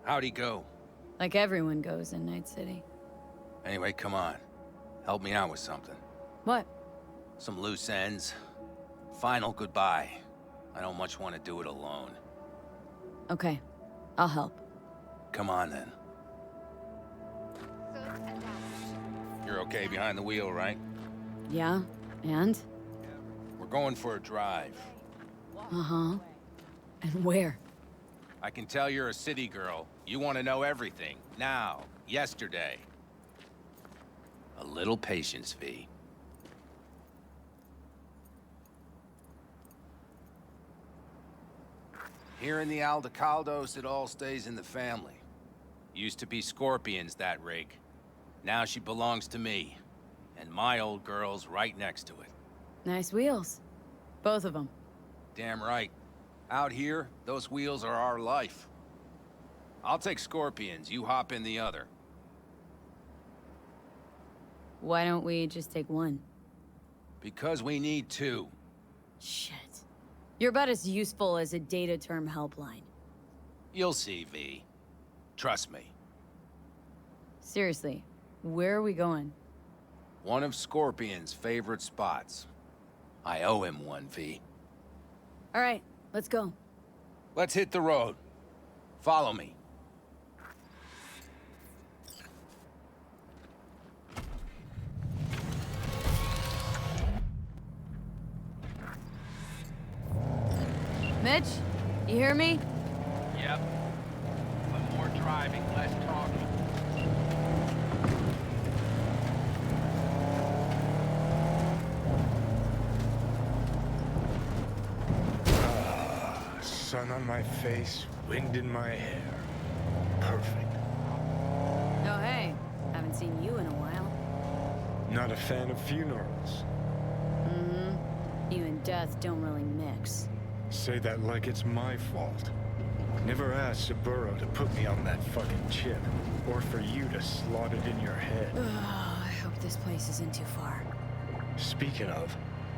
W: How'd he go?
D: Like everyone goes in Night City.
W: Anyway, come on. Help me out with something.
D: What?
W: Some loose ends. Final goodbye. I don't much want to do it alone.
D: Okay, I'll help.
W: Come on, then. You're okay behind the wheel, right?
D: Yeah? And?
W: We're going for a drive.
D: Uh-huh. And where?
W: I can tell you're a city girl. You want to know everything. Now. Yesterday. A little patience, V. Here in the Aldecaldos, it all stays in the family. Used to be Scorpions, that rig. Now she belongs to me. And my old girl's right next to it.
D: Nice wheels. Both of them.
W: Damn right. Out here, those wheels are our life. I'll take Scorpions, you hop in the other.
D: Why don't we just take one?
W: Because we need two.
D: Shit. You're about as useful as a data term helpline.
W: You'll see, V. Trust me.
D: Seriously, where are we going?
W: One of Scorpion's favorite spots. I owe him one, V.
D: All right, let's go.
W: Let's hit the road. Follow me.
D: Mitch, you hear me?
A: Yep. But more driving, less talking.
B: Sun on my face, wind in my hair. Perfect.
D: Oh, hey. Haven't seen you in a while.
B: Not a fan of funerals.
D: Mm-hmm. You and death don't really mix.
B: Say that like it's my fault. Never asked Saburo to put me on that fucking chip, or for you to slot it in your head.
D: I hope this place isn't too far.
B: Speaking of,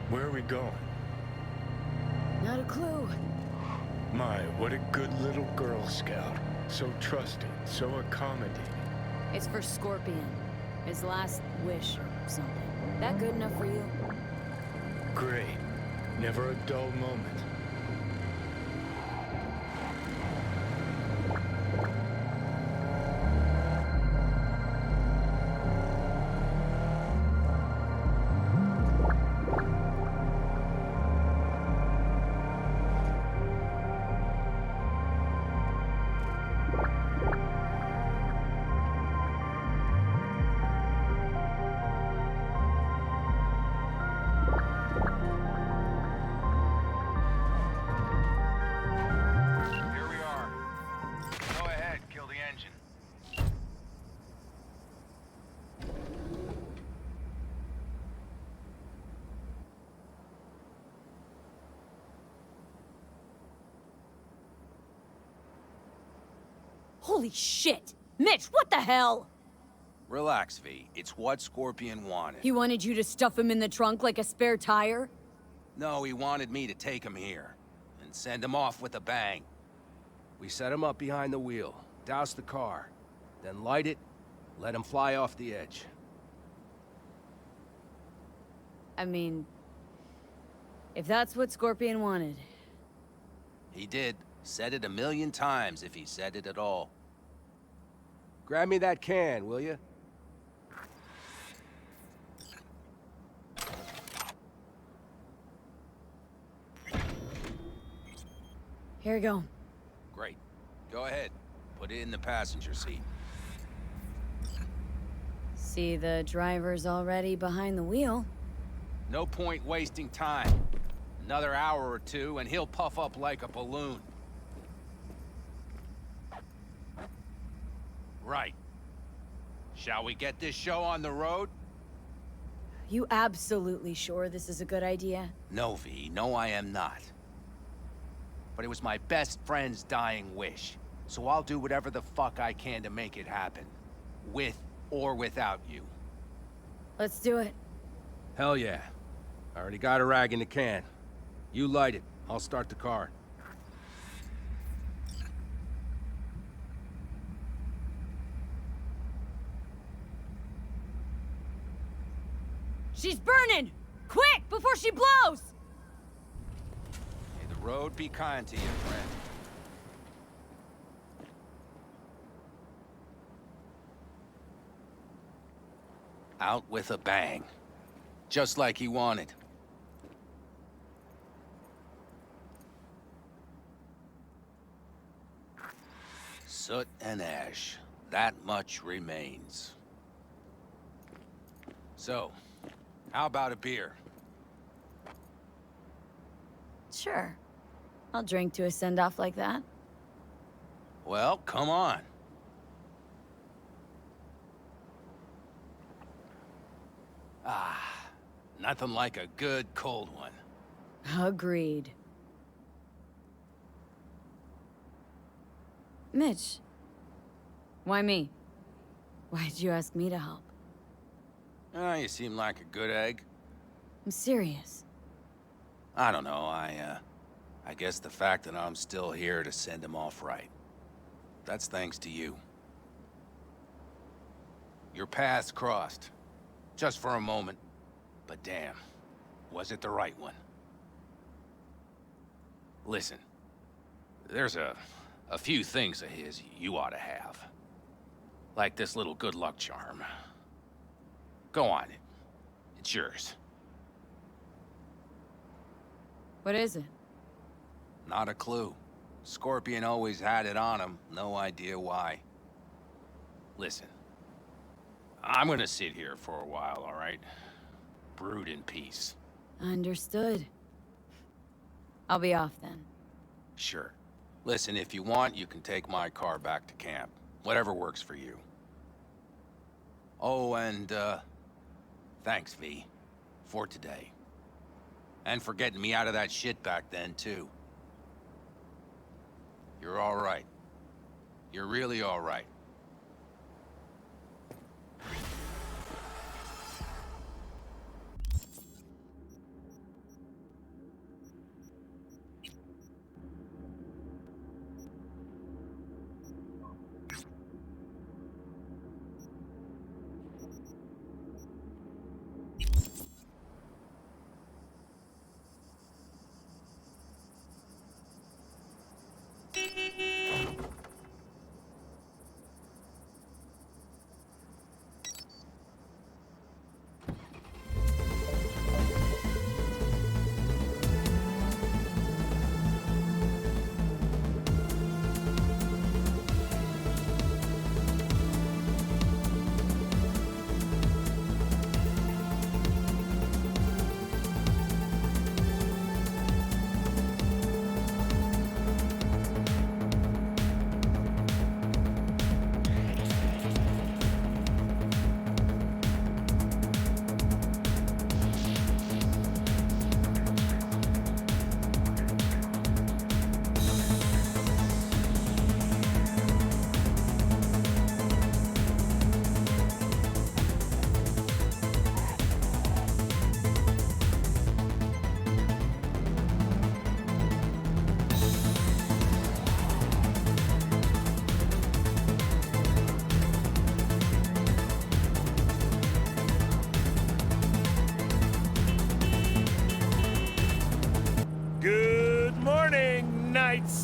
B: where are we going?
D: Not a clue.
B: My, what a good little Girl Scout. So trusting, so accommodating.
D: It's for Scorpion. His last wish or something. That good enough for you?
B: Great. Never a dull moment.
A: Here we are. Go ahead, kill the engine.
D: Holy shit! Mitch, what the hell?
W: Relax, V. It's what Scorpion wanted.
D: He wanted you to stuff him in the trunk like a spare tire?
W: No, he wanted me to take him here and send him off with a bang. We set him up behind the wheel, douse the car, then light it, let him fly off the edge.
D: I mean, if that's what Scorpion wanted.
W: He did. Said it 1,000,000 times if he said it at all. Grab me that can, will you?
D: Here you go.
W: Great. Go ahead. Put it in the passenger seat.
D: See, the driver's already behind the wheel.
W: No point wasting time. Another hour or two, and he'll puff up like a balloon. Right. Shall we get this show on the road?
D: You absolutely sure this is a good idea?
W: No, V. No, I am not. But it was my best friend's dying wish. So I'll do whatever the fuck I can to make it happen. With or without you.
D: Let's do it.
W: Hell yeah. I already got a rag in the can. You light it. I'll start the car.
D: She's burning! Quick, before she blows!
W: May the road be kind to you, friend. Out with a bang. Just like he wanted. Soot and ash. That much remains. So, how about a beer?
D: Sure. I'll drink to a send-off like that.
W: Well, come on. Ah, nothing like a good cold one.
D: Agreed. Mitch. Why me? Why'd you ask me to help?
W: You seem like a good egg.
D: I'm serious.
W: I don't know, I guess the fact that I'm still here to send him off right. That's thanks to you. Your paths crossed. Just for a moment. But damn, was it the right one? Listen, there's a few things of his you ought to have. Like this little good luck charm. Go on, it's yours.
D: What is it?
W: Not a clue. Scorpion always had it on him, no idea why. Listen, I'm gonna sit here for a while, all right? Brood in peace.
D: Understood. I'll be off then.
W: Sure. Listen, if you want, you can take my car back to camp. Whatever works for you. Oh, and, thanks, V. For today. And for getting me out of that shit back then, too. You're all right. You're really all right.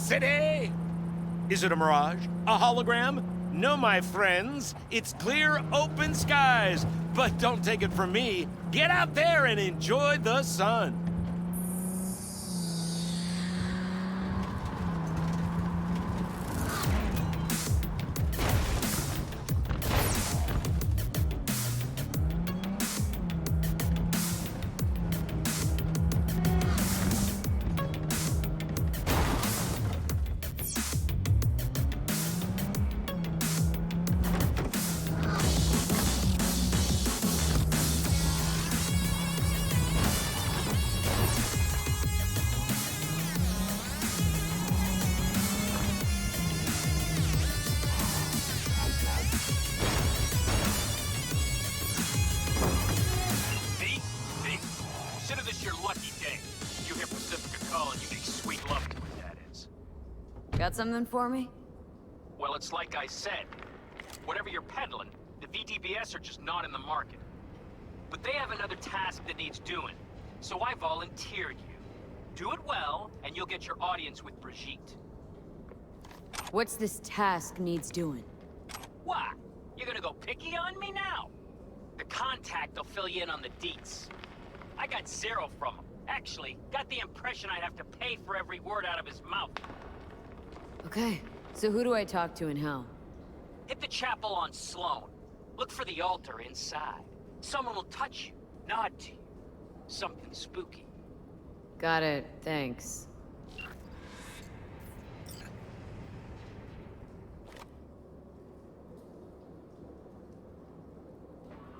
C: city? Is it a mirage? A hologram? No, my friends. It's clear, open skies. But don't take it from me. Get out there and enjoy the sun.
R: Consider this your lucky day. You hear Pacifica call and you make sweet love to it, that is.
D: Got something for me?
R: Well, it's like I said. Whatever you're peddling, the VDBS are just not in the market. But they have another task that needs doing, so I volunteered you. Do it well, and you'll get your audience with Brigitte.
D: What's this task needs doing?
R: What? You're gonna go picky on me now? The contact will fill you in on the deets. I got zero from him. Actually, got the impression I'd have to pay for every word out of his mouth.
D: Okay, so who do I talk to and how?
R: Hit the chapel on Sloan. Look for the altar inside. Someone will touch you, nod to you. Something spooky.
D: Got it, thanks.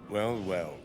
C: Well, well.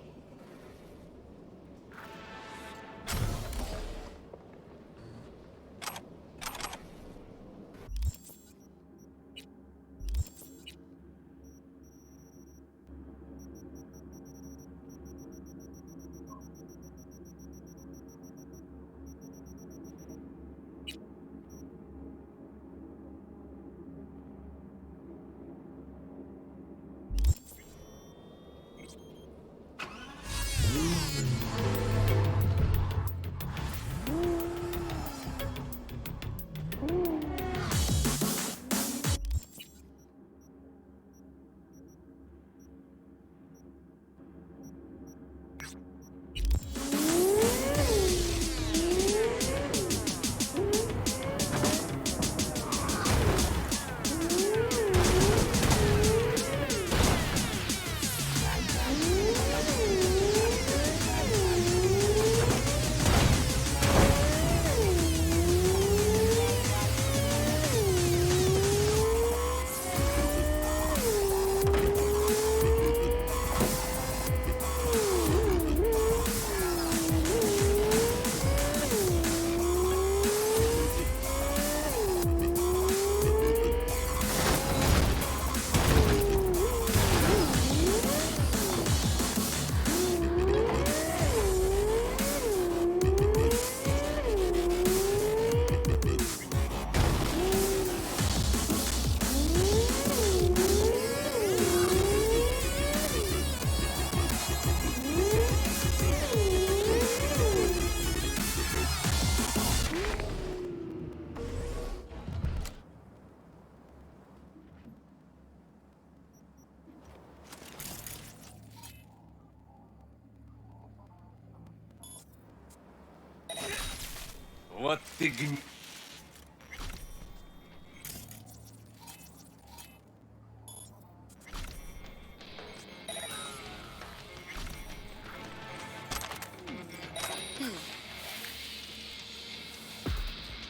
H: What the...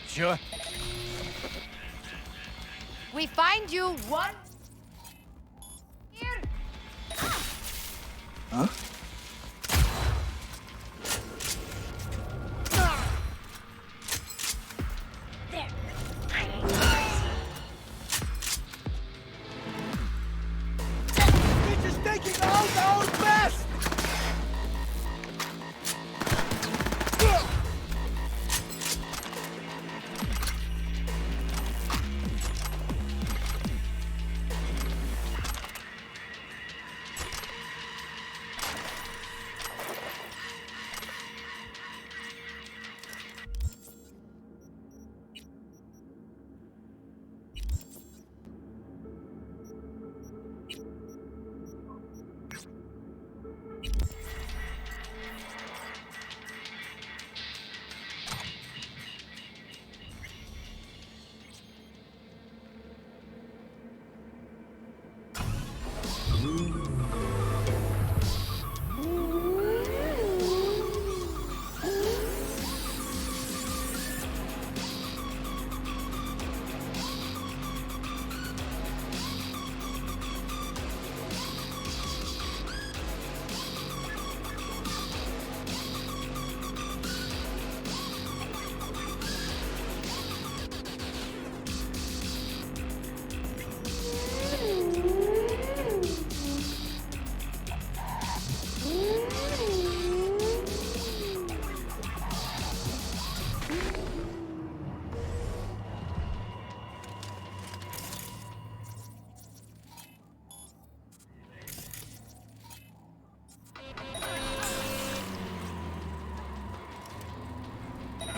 C: Sure.
T: We find you one. Here.
H: Huh?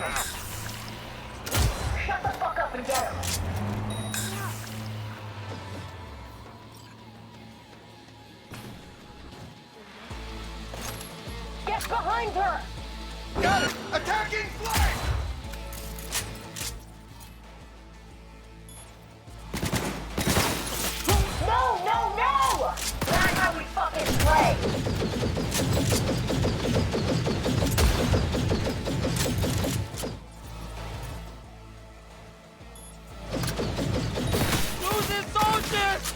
G: Shut the fuck up and get him. Get behind her!
O: Got it! Attacking flank!
G: No, no, no! That's how we fucking play!
N: Losing soldiers!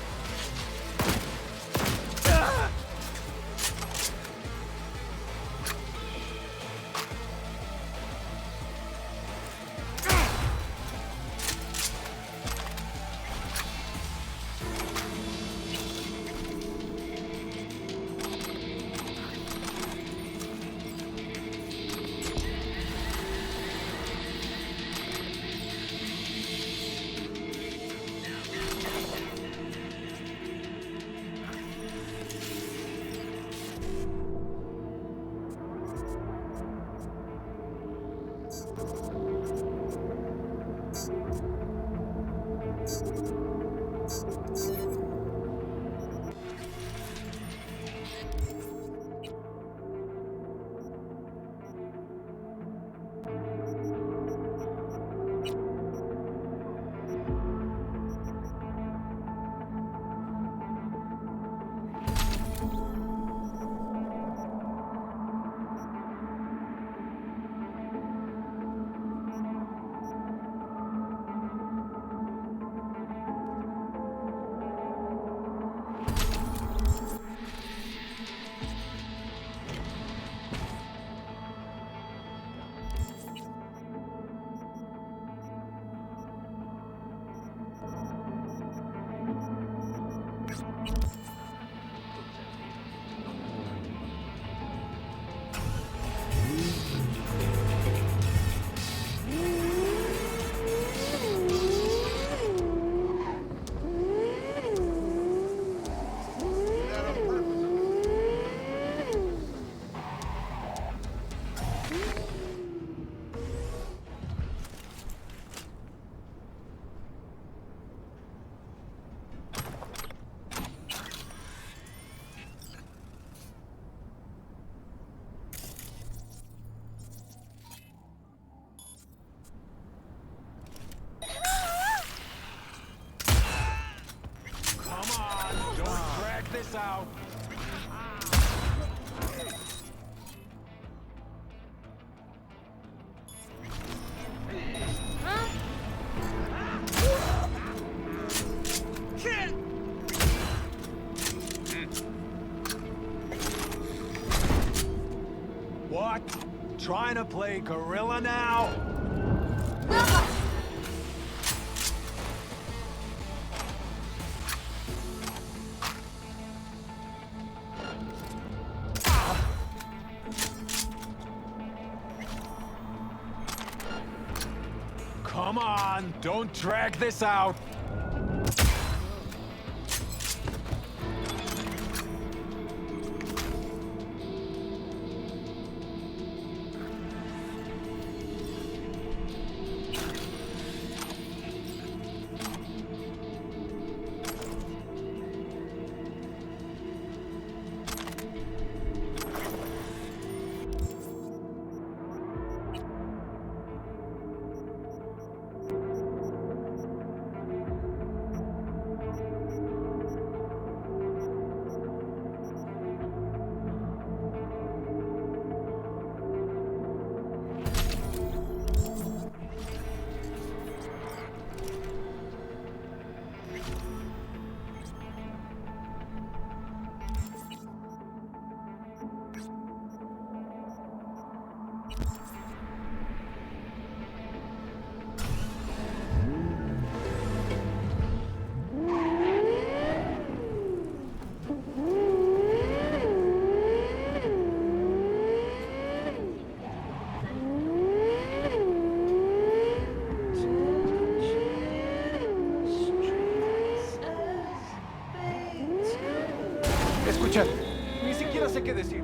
C: this out.
J: What? Trying to play gorilla now? Come on, don't drag this out. Escucha, ni siquiera sé qué decir.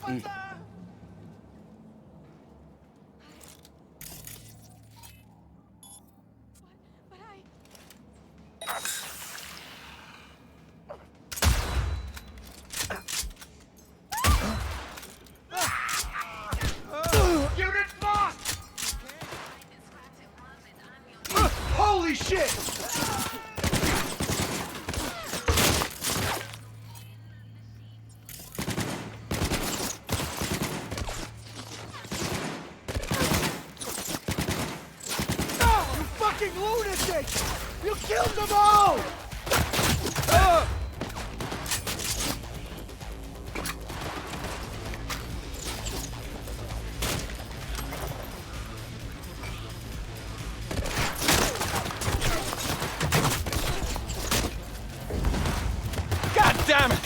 J: Unit lost! Holy shit! You fucking lunatic! You killed them all!
N: God damn it!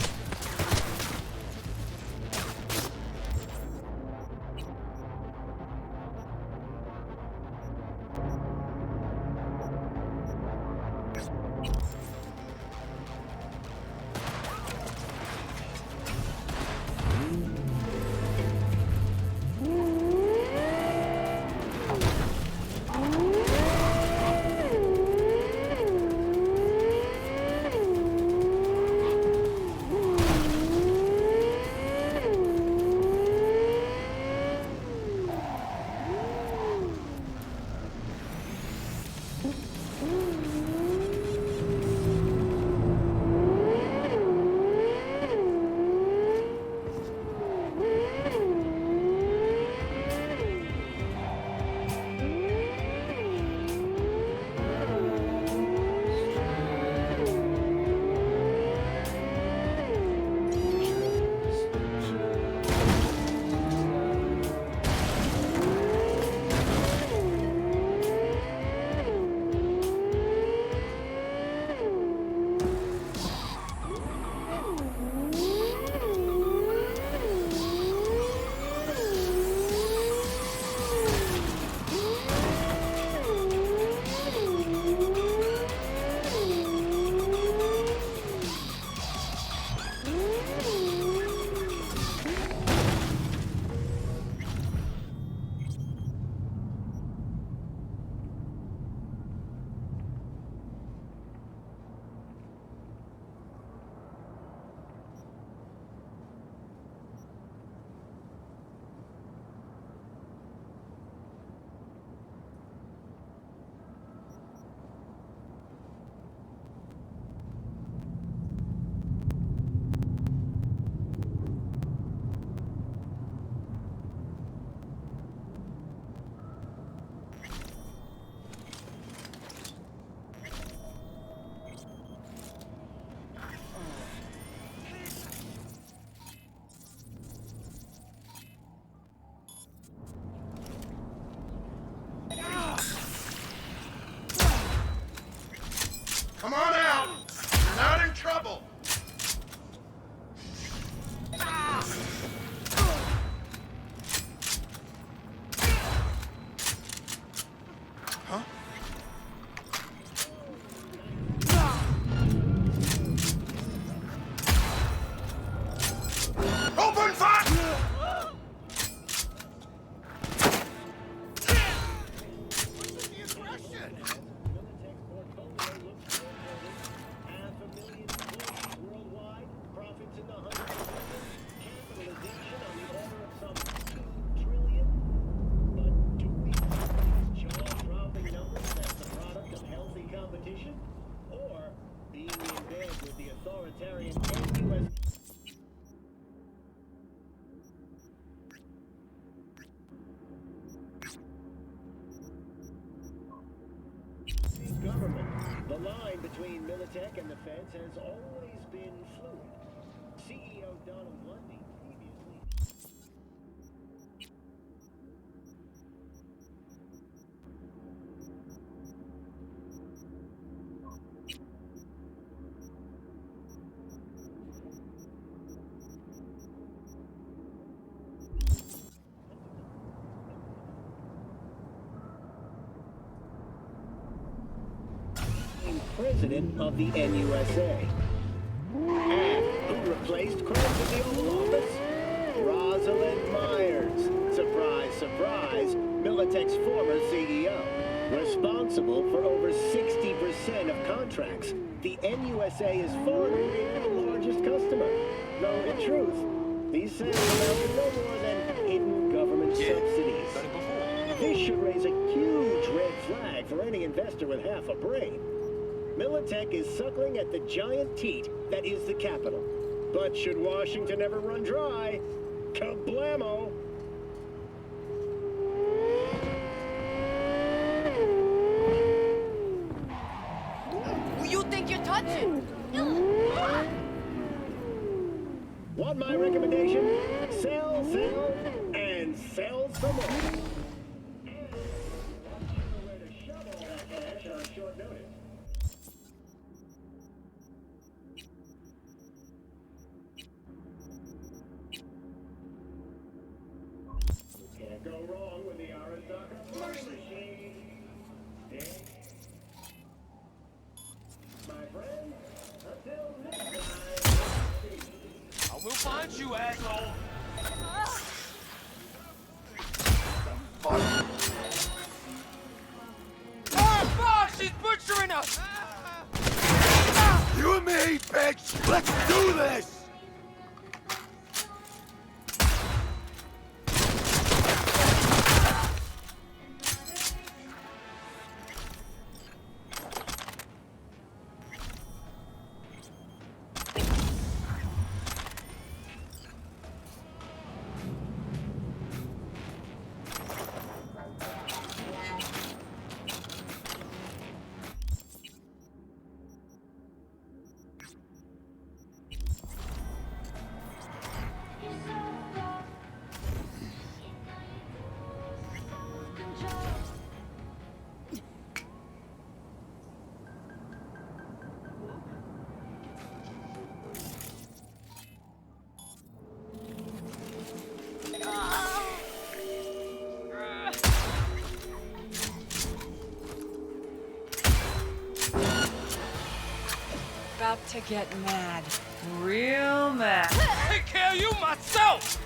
J: Come on out! You're not in trouble! Huh? Open fire!
F: Government. The line between Militech and the feds has always been fluid. CEO Donald Lundy previously... President of the NUSA. And who replaced Craig in the Oval Office? Rosalind Myers. Surprise, surprise, Militech's former CEO. Responsible for over 60% of contracts. The NUSA is far and away their largest customer. Though, in truth, these sales amount to no more than hidden government subsidies. This should raise a huge red flag for any investor with half a brain. Militech is suckling at the giant teat that is the capital. But should Washington ever run dry, kablamo!
V: Who you think you're touching?
F: Want my recommendation? Sell, sell, and sell some more. Can't go wrong with the Arizona machine. My friend, until next time.
N: I will find you, asshole.
J: Oh, fuck! She's butchering us!
K: You and me, bitch! Let's do this!
L: About to get mad. Real mad.
J: Take care of you myself!